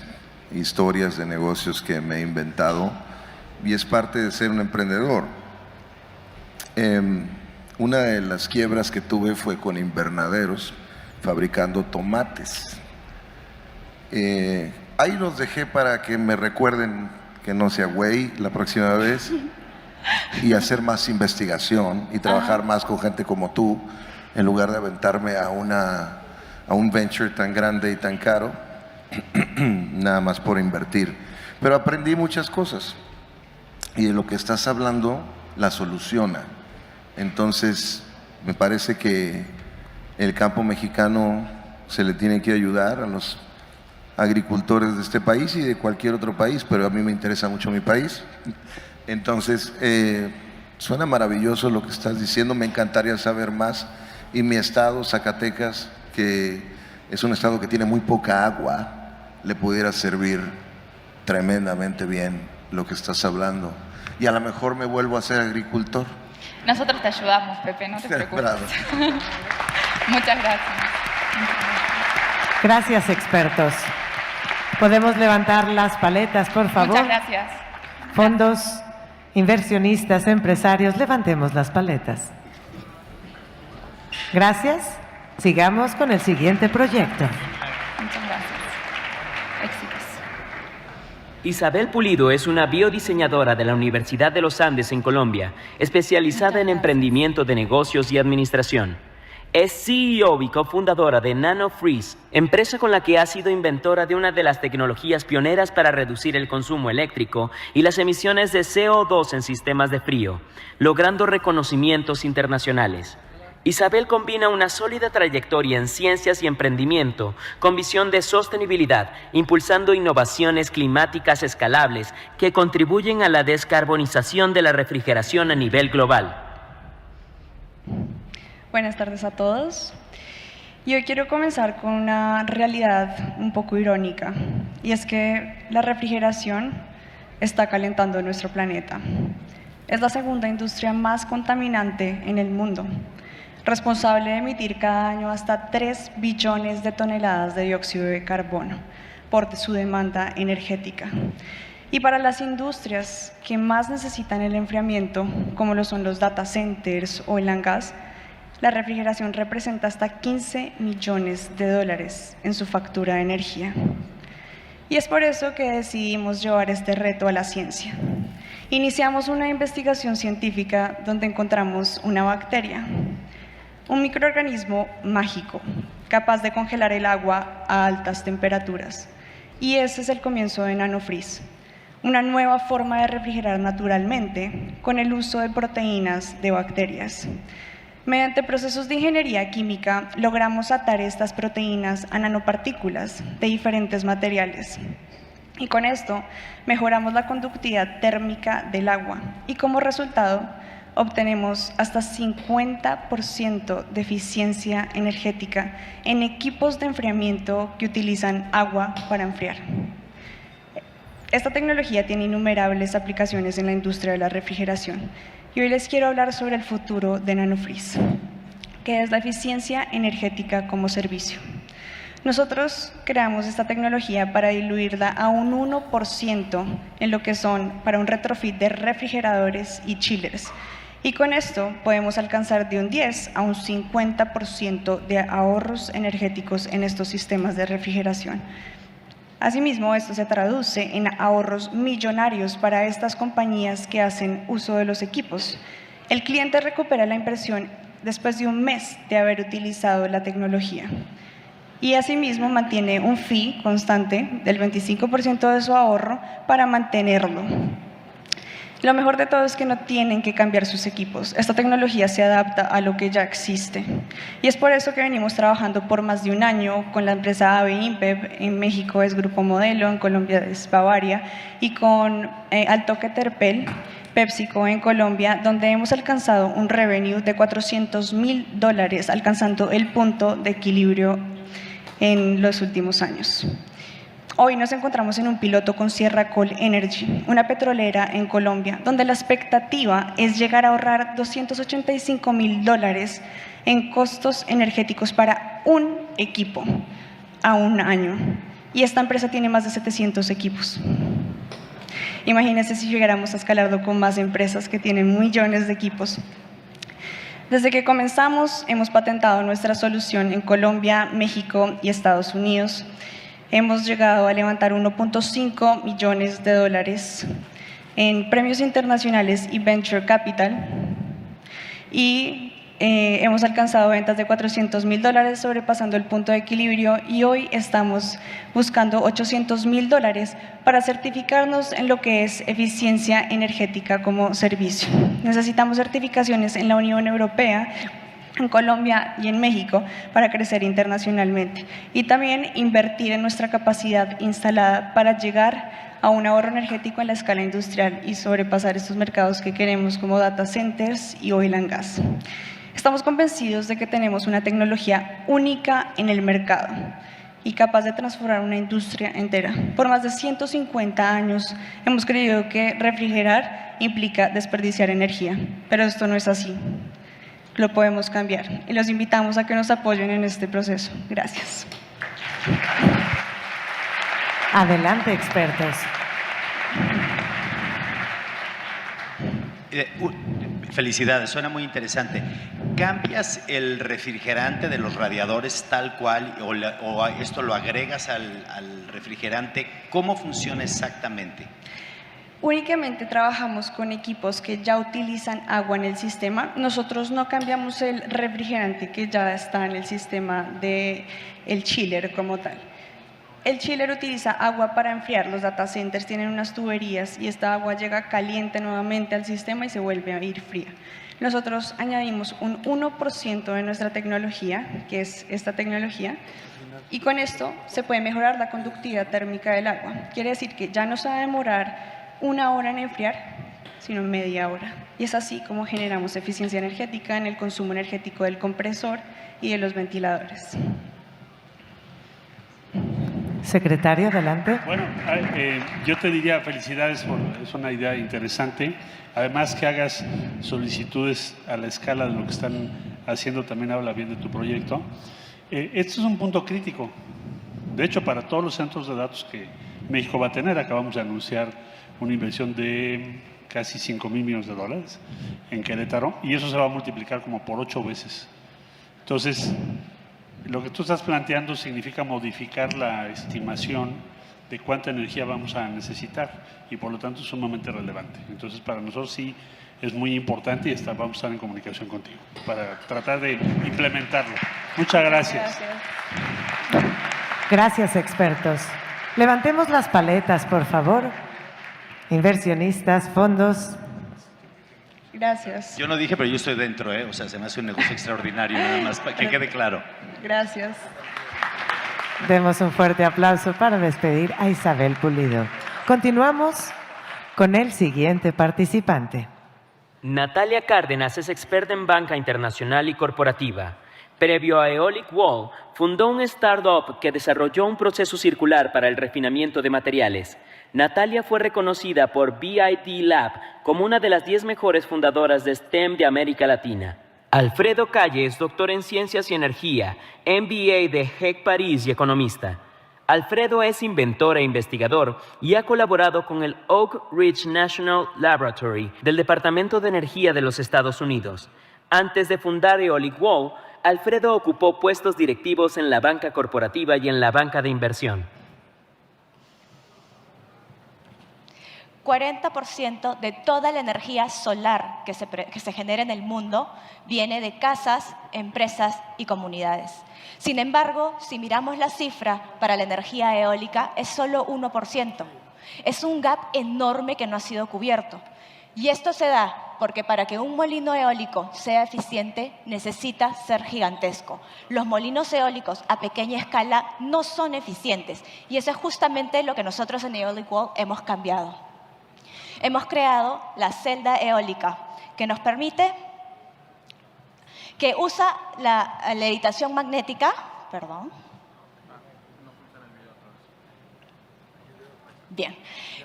historias de negocios que me he inventado y es parte de ser un emprendedor. Una de las quiebras que tuve fue con invernaderos fabricando tomates. Ahí los dejé para que me recuerden que no sea güey la próxima vez y hacer más investigación y trabajar más con gente como tú en lugar de aventarme a un venture tan grande y tan caro nada más por invertir. Pero aprendí muchas cosas y de lo que estás hablando la soluciona. Entonces me parece que el campo mexicano se le tiene que ayudar a los agricultores de este país y de cualquier otro país, pero a mí me interesa mucho mi país. Entonces, suena maravilloso lo que estás diciendo, me encantaría saber más. Y mi estado, Zacatecas, que es un estado que tiene muy poca agua, le pudiera servir tremendamente bien lo que estás hablando. Y a lo mejor me vuelvo a ser agricultor. Nosotros te ayudamos, Pepe, no te preocupes. Muchas gracias. Gracias, expertos. ¿Podemos levantar las paletas, por favor? Muchas gracias. Fondos, inversionistas, empresarios, levantemos las paletas. Gracias. Sigamos con el siguiente proyecto. Muchas gracias. Éxitos. Isabel Pulido es una biodiseñadora de la Universidad de los Andes en Colombia, especializada en emprendimiento de negocios y administración. Es CEO y cofundadora de NanoFreeze, empresa con la que ha sido inventora de una de las tecnologías pioneras para reducir el consumo eléctrico y las emisiones de CO2 en sistemas de frío, logrando reconocimientos internacionales. Isabel combina una sólida trayectoria en ciencias y emprendimiento con visión de sostenibilidad, impulsando innovaciones climáticas escalables que contribuyen a la descarbonización de la refrigeración a nivel global. Buenas tardes a todos. Y hoy quiero comenzar con una realidad un poco irónica, y es que la refrigeración está calentando nuestro planeta. Es la segunda industria más contaminante en el mundo, responsable de emitir cada año hasta 3 billones de toneladas de dióxido de carbono por su demanda energética. Y para las industrias que más necesitan el enfriamiento, como lo son los data centers o el gas, la refrigeración representa hasta 15 millones de dólares en su factura de energía. Y es por eso que decidimos llevar este reto a la ciencia. Iniciamos una investigación científica donde encontramos una bacteria, un microorganismo mágico, capaz de congelar el agua a altas temperaturas. Y ese es el comienzo de NanoFreeze, una nueva forma de refrigerar naturalmente con el uso de proteínas de bacterias. Mediante procesos de ingeniería química, logramos atar estas proteínas a nanopartículas de diferentes materiales. Y con esto, mejoramos la conductividad térmica del agua y como resultado, obtenemos hasta 50% de eficiencia energética en equipos de enfriamiento que utilizan agua para enfriar. Esta tecnología tiene innumerables aplicaciones en la industria de la refrigeración y hoy les quiero hablar sobre el futuro de NanoFreeze, que es la eficiencia energética como servicio. Nosotros creamos esta tecnología para diluirla a un 1% en lo que son para un retrofit de refrigeradores y chillers. Y con esto podemos alcanzar de un 10 a un 50% de ahorros energéticos en estos sistemas de refrigeración. Asimismo, esto se traduce en ahorros millonarios para estas compañías que hacen uso de los equipos. El cliente recupera la inversión después de un mes de haber utilizado la tecnología. Y asimismo mantiene un fee constante del 25% de su ahorro para mantenerlo. Lo mejor de todo es que no tienen que cambiar sus equipos. Esta tecnología se adapta a lo que ya existe. Y es por eso que venimos trabajando por más de un año con la empresa AB InBev. En México es Grupo Modelo, en Colombia es Bavaria, y con Altoque Terpel, PepsiCo en Colombia, donde hemos alcanzado un revenue de $400,000, alcanzando el punto de equilibrio en los últimos años. Hoy nos encontramos en un piloto con Sierra Col Energy, una petrolera en Colombia, donde la expectativa es llegar a ahorrar $285,000 en costos energéticos para un equipo a un año. Y esta empresa tiene más de 700 equipos. Imagínense si llegáramos a escalarlo con más empresas que tienen millones de equipos. Desde que comenzamos, hemos patentado nuestra solución en Colombia, México y Estados Unidos. Hemos llegado a levantar $1.5 millones en premios internacionales y Venture Capital y hemos alcanzado ventas de $400,000 sobrepasando el punto de equilibrio y hoy estamos buscando $800,000 para certificarnos en lo que es eficiencia energética como servicio. Necesitamos certificaciones en la Unión Europea en Colombia y en México para crecer internacionalmente y también invertir en nuestra capacidad instalada para llegar a un ahorro energético en la escala industrial y sobrepasar estos mercados que queremos como data centers y oil and gas. Estamos convencidos de que tenemos una tecnología única en el mercado y capaz de transformar una industria entera. Por más de 150 años hemos creído que refrigerar implica desperdiciar energía, pero esto no es así. Lo podemos cambiar y los invitamos a que nos apoyen en este proceso. Gracias. Adelante, expertos. Felicidades, suena muy interesante. ¿Cambias el refrigerante de los radiadores tal cual o esto lo agregas al refrigerante? ¿Cómo funciona exactamente? Únicamente trabajamos con equipos que ya utilizan agua en el sistema. Nosotros no cambiamos el refrigerante que ya está en el sistema del chiller como tal. El chiller utiliza agua para enfriar. Los data centers tienen unas tuberías y esta agua llega caliente nuevamente al sistema y se vuelve a ir fría. Nosotros añadimos un 1% de nuestra tecnología, que es esta tecnología, y con esto se puede mejorar la conductividad térmica del agua. Quiere decir que ya no se va a demorar 1 hora en enfriar, sino media hora. Y es así como generamos eficiencia energética en el consumo energético del compresor y de los ventiladores. Secretario, adelante. Bueno, yo te diría felicidades, es una idea interesante. Además que hagas solicitudes a la escala de lo que están haciendo también habla bien de tu proyecto. Este es un punto crítico. De hecho, para todos los centros de datos que México va a tener, acabamos de anunciar una inversión de casi $5,000 millones en Querétaro y eso se va a multiplicar como por 8 veces. Entonces, lo que tú estás planteando significa modificar la estimación de cuánta energía vamos a necesitar y por lo tanto es sumamente relevante. Entonces, para nosotros sí es muy importante y vamos a estar en comunicación contigo para tratar de implementarlo. Muchas gracias. Gracias, expertos. Levantemos las paletas, por favor. Inversionistas, fondos. Gracias. Yo no dije, pero yo estoy dentro, o sea, se me hace un negocio extraordinario, nada más para que quede claro. Gracias. Demos un fuerte aplauso para despedir a Isabel Pulido. Continuamos con el siguiente participante. Natalia Cárdenas es experta en banca internacional y corporativa. Previo a Eolic Wall, fundó un startup que desarrolló un proceso circular para el refinamiento de materiales. Natalia fue reconocida por BID Lab como una de las 10 mejores fundadoras de STEM de América Latina. Alfredo Calle es doctor en Ciencias y Energía, MBA de HEC París y economista. Alfredo es inventor e investigador y ha colaborado con el Oak Ridge National Laboratory del Departamento de Energía de los Estados Unidos. Antes de fundar Eolic Wall, Alfredo ocupó puestos directivos en la banca corporativa y en la banca de inversión. 40% de toda la energía solar que se genera en el mundo viene de casas, empresas y comunidades. Sin embargo, si miramos la cifra para la energía eólica, es solo 1%. Es un gap enorme que no ha sido cubierto. Y esto se da porque para que un molino eólico sea eficiente necesita ser gigantesco. Los molinos eólicos a pequeña escala no son eficientes y eso es justamente lo que nosotros en Eolic Wall hemos cambiado. Hemos creado la celda eólica que nos permite, que usa la levitación magnética,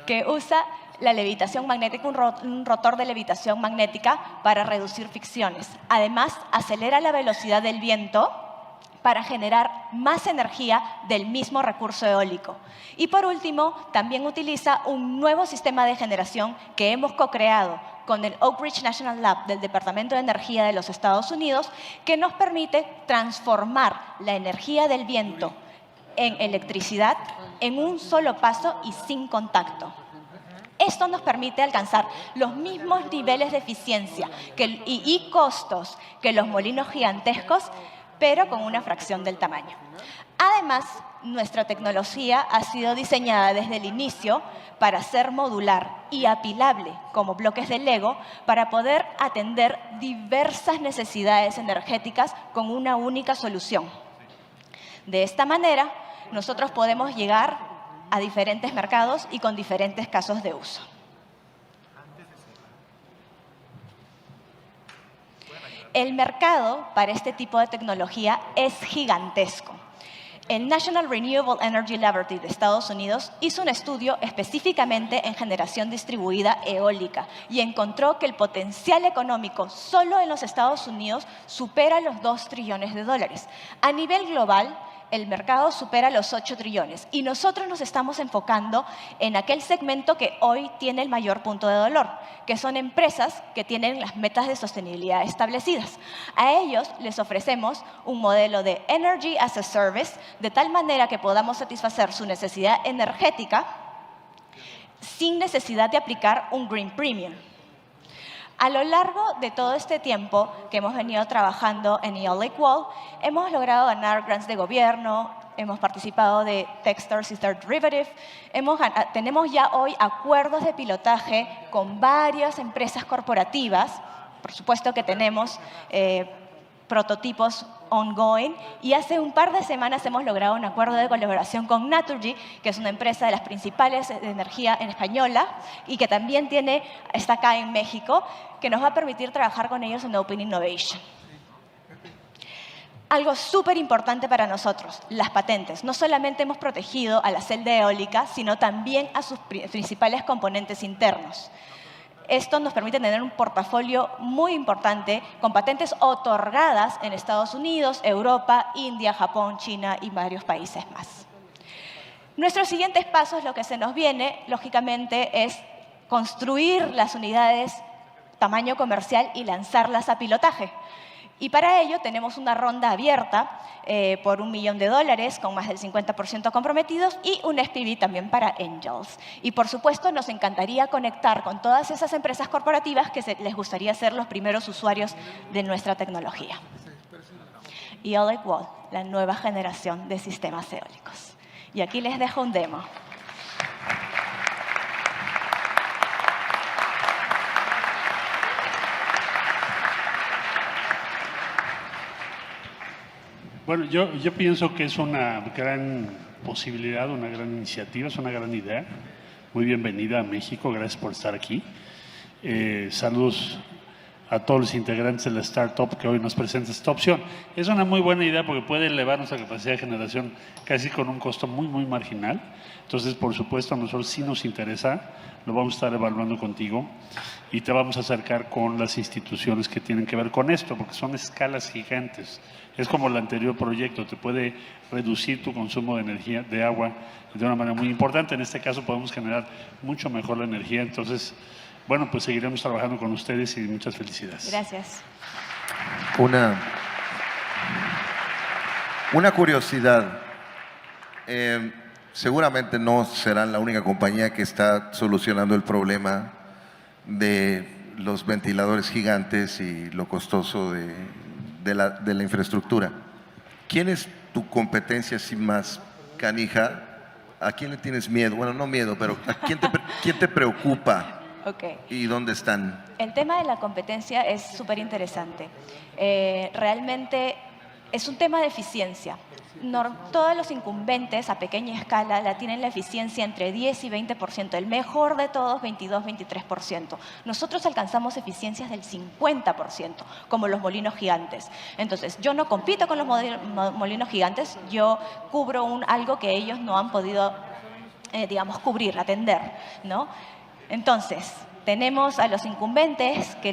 que usa la levitación magnética, un rotor de levitación magnética para reducir fricciones. Además, acelera la velocidad del viento para generar más energía del mismo recurso eólico. Y por último, también utiliza un nuevo sistema de generación que hemos co-creado con el Oak Ridge National Lab del Departamento de Energía de los Estados Unidos, que nos permite transformar la energía del viento en electricidad en un solo paso y sin contacto. Esto nos permite alcanzar los mismos niveles de eficiencia y costos que los molinos gigantescos, pero con una fracción del tamaño. Además, nuestra tecnología ha sido diseñada desde el inicio para ser modular y apilable como bloques de Lego para poder atender diversas necesidades energéticas con una única solución. De esta manera, nosotros podemos llegar a diferentes mercados y con diferentes casos de uso. El mercado para este tipo de tecnología es gigantesco. El National Renewable Energy Laboratory de Estados Unidos hizo un estudio específicamente en generación distribuida eólica y encontró que el potencial económico solo en los Estados Unidos supera los 2 trillones de dólares. A nivel global, el mercado supera los 8 trillones y nosotros nos estamos enfocando en aquel segmento que hoy tiene el mayor punto de dolor, que son empresas que tienen las metas de sostenibilidad establecidas. A ellos les ofrecemos un modelo de Energy as a Service, de tal manera que podamos satisfacer su necesidad energética sin necesidad de aplicar un Green Premium. A lo largo de todo este tiempo que hemos venido trabajando en Eolic Wall, hemos logrado ganar grants de gobierno, hemos participado de Techstars y Third Derivative, tenemos ya hoy acuerdos de pilotaje con varias empresas corporativas, por supuesto que tenemos prototipos ongoing, y hace un par de semanas hemos logrado un acuerdo de colaboración con Naturgy, que es una empresa de las principales de energía en española y que también está acá en México, que nos va a permitir trabajar con ellos en Open Innovation. Algo súper importante para nosotros, las patentes. No solamente hemos protegido a la celda eólica, sino también a sus principales componentes internos. Esto nos permite tener un portafolio muy importante con patentes otorgadas en Estados Unidos, Europa, India, Japón, China y varios países más. Nuestros siguientes pasos, lo que se nos viene, lógicamente, es construir las unidades tamaño comercial y lanzarlas a pilotaje. Y para ello tenemos una ronda abierta por $1 millón con más del 50% comprometidos y un SPV también para Angels. Y por supuesto nos encantaría conectar con todas esas empresas corporativas que les gustaría ser los primeros usuarios de nuestra tecnología. Eolic Wall, la nueva generación de sistemas eólicos. Y aquí les dejo un demo. Bueno, yo pienso que es una gran posibilidad, una gran iniciativa, es una gran idea. Muy bienvenida a México, gracias por estar aquí. Saludos a todos los integrantes de la startup que hoy nos presenta esta opción. Es una muy buena idea porque puede elevar nuestra capacidad de generación casi con un costo muy marginal. Entonces, por supuesto, a nosotros sí nos interesa, lo vamos a estar evaluando contigo y te vamos a acercar con las instituciones que tienen que ver con esto, porque son escalas gigantes. Es como el anterior proyecto, te puede reducir tu consumo de energía, de agua, de una manera muy importante. En este caso podemos generar mucho mejor la energía. Entonces, bueno, pues seguiremos trabajando con ustedes y muchas felicidades. Gracias. Una curiosidad. Seguramente no serán la única compañía que está solucionando el problema de los ventiladores gigantes y lo costoso de la infraestructura. ¿Quién es tu competencia así más canija? ¿A quién le tienes miedo? Bueno, no miedo, pero ¿a quién te preocupa? Okay. ¿Y dónde están? El tema de la competencia es súper interesante. Realmente es un tema de eficiencia. Todos los incumbentes a pequeña escala tienen la eficiencia entre 10 y 20%. El mejor de todos, 22-23%. Nosotros alcanzamos eficiencias del 50%, como los molinos gigantes. Entonces, yo no compito con los molinos gigantes, yo cubro algo que ellos no han podido, digamos, cubrir, atender, ¿no? Entonces, tenemos a los incumbentes que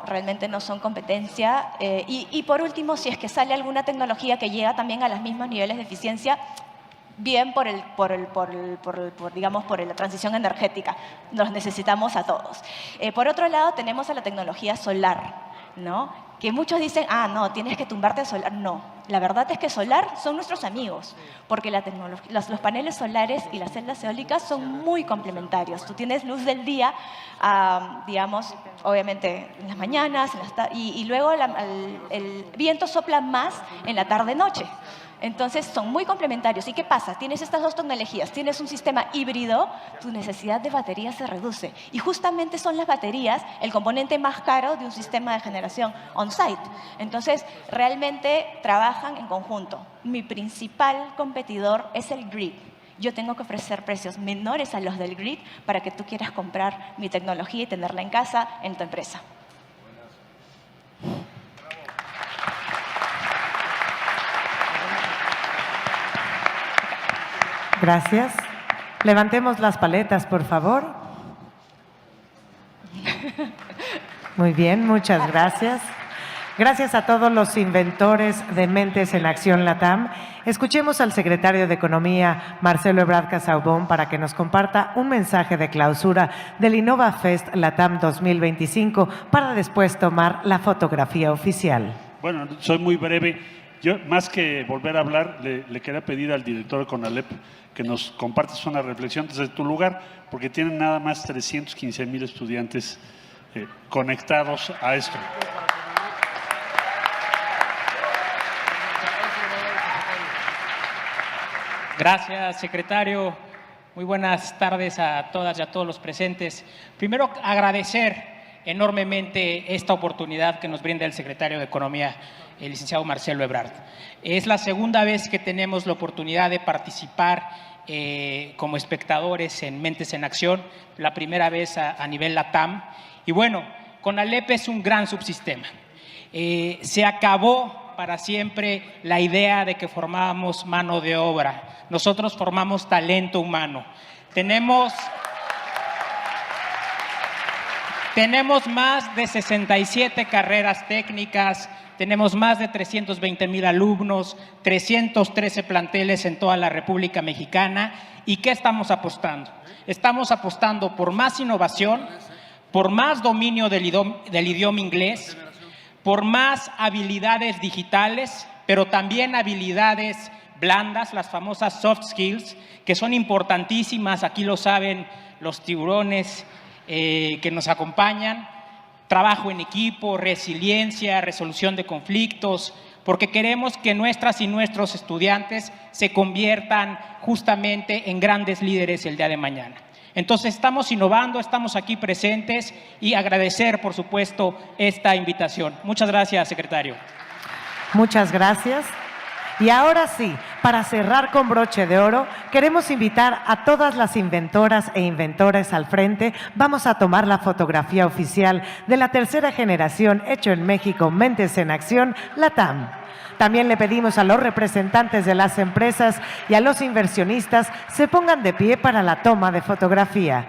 realmente no son competencia y por último, si es que sale alguna tecnología que llega también a los mismos niveles de eficiencia, bien por la transición energética. Los necesitamos a todos. Por otro lado, tenemos a la tecnología solar, ¿no? que muchos dicen, ah, no, tienes que tumbarte a solar. No, la verdad es que solar son nuestros amigos, porque la los paneles solares y las celdas eólicas son muy complementarios. Tú tienes luz del día, digamos, obviamente en las mañanas, y luego el viento sopla más en la tarde-noche. Entonces, son muy complementarios. ¿Y qué pasa? Tienes estas dos tecnologías, tienes un sistema híbrido, tu necesidad de baterías se reduce. Y justamente son las baterías el componente más caro de un sistema de generación on-site. Entonces, realmente trabajan en conjunto. Mi principal competidor es el grid. Yo tengo que ofrecer precios menores a los del grid para que tú quieras comprar mi tecnología y tenerla en casa, en tu empresa. Gracias. Levantemos las paletas, por favor. Muy bien, muchas gracias. Gracias a todos los inventores de Mentes en Acción LATAM. Escuchemos al secretario de Economía, Marcelo Ebrard Casaubon, para que nos comparta un mensaje de clausura del Innova Fest LATAM 2025 para después tomar la fotografía oficial. Bueno, soy muy breve. Yo, más que volver a hablar, le quería pedir al director de CONALEP que nos compartas una reflexión desde tu lugar, porque tienen nada más 315,000 estudiantes conectados a esto. Gracias, secretario. Muy buenas tardes a todas y a todos los presentes. Primero, agradecer enormemente esta oportunidad que nos brinda el secretario de Economía, el licenciado Marcelo Ebrard. Es la segunda vez que tenemos la oportunidad de participar como espectadores en Mentes en Acción, la primera vez a nivel LATAM. Y bueno, CONALEP es un gran subsistema. Se acabó para siempre la idea de que formábamos mano de obra. Nosotros formamos talento humano. Tenemos más de 67 carreras técnicas, tenemos más de 320,000 alumnos, 313 planteles en toda la República Mexicana. ¿Y qué estamos apostando? Estamos apostando por más innovación, por más dominio del idioma inglés, por más habilidades digitales, pero también habilidades blandas, las famosas soft skills, que son importantísimas, aquí lo saben los tiburones que nos acompañan, trabajo en equipo, resiliencia, resolución de conflictos, porque queremos que nuestras y nuestros estudiantes se conviertan justamente en grandes líderes el día de mañana. Entonces estamos innovando, estamos aquí presentes y agradecer, por supuesto, esta invitación. Muchas gracias, secretario. Muchas gracias. Y ahora sí, para cerrar con broche de oro, queremos invitar a todas las inventoras e inventores al frente. Vamos a tomar la fotografía oficial de la tercera generación hecho en México, Mentes en Acción, LATAM. También le pedimos a los representantes de las empresas y a los inversionistas se pongan de pie para la toma de fotografía.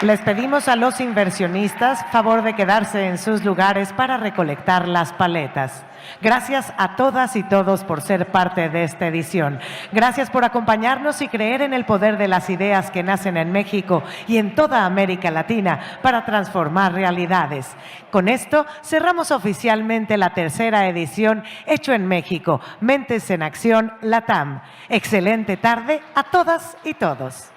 Les pedimos a los inversionistas favor de quedarse en sus lugares para recolectar las paletas. Gracias a todas y todos por ser parte de esta edición. Gracias por acompañarnos y creer en el poder de las ideas que nacen en México y en toda América Latina para transformar realidades. Con esto cerramos oficialmente la tercera edición Hecho en México, Mentes en Acción LATAM. Excelente tarde a todas y todos.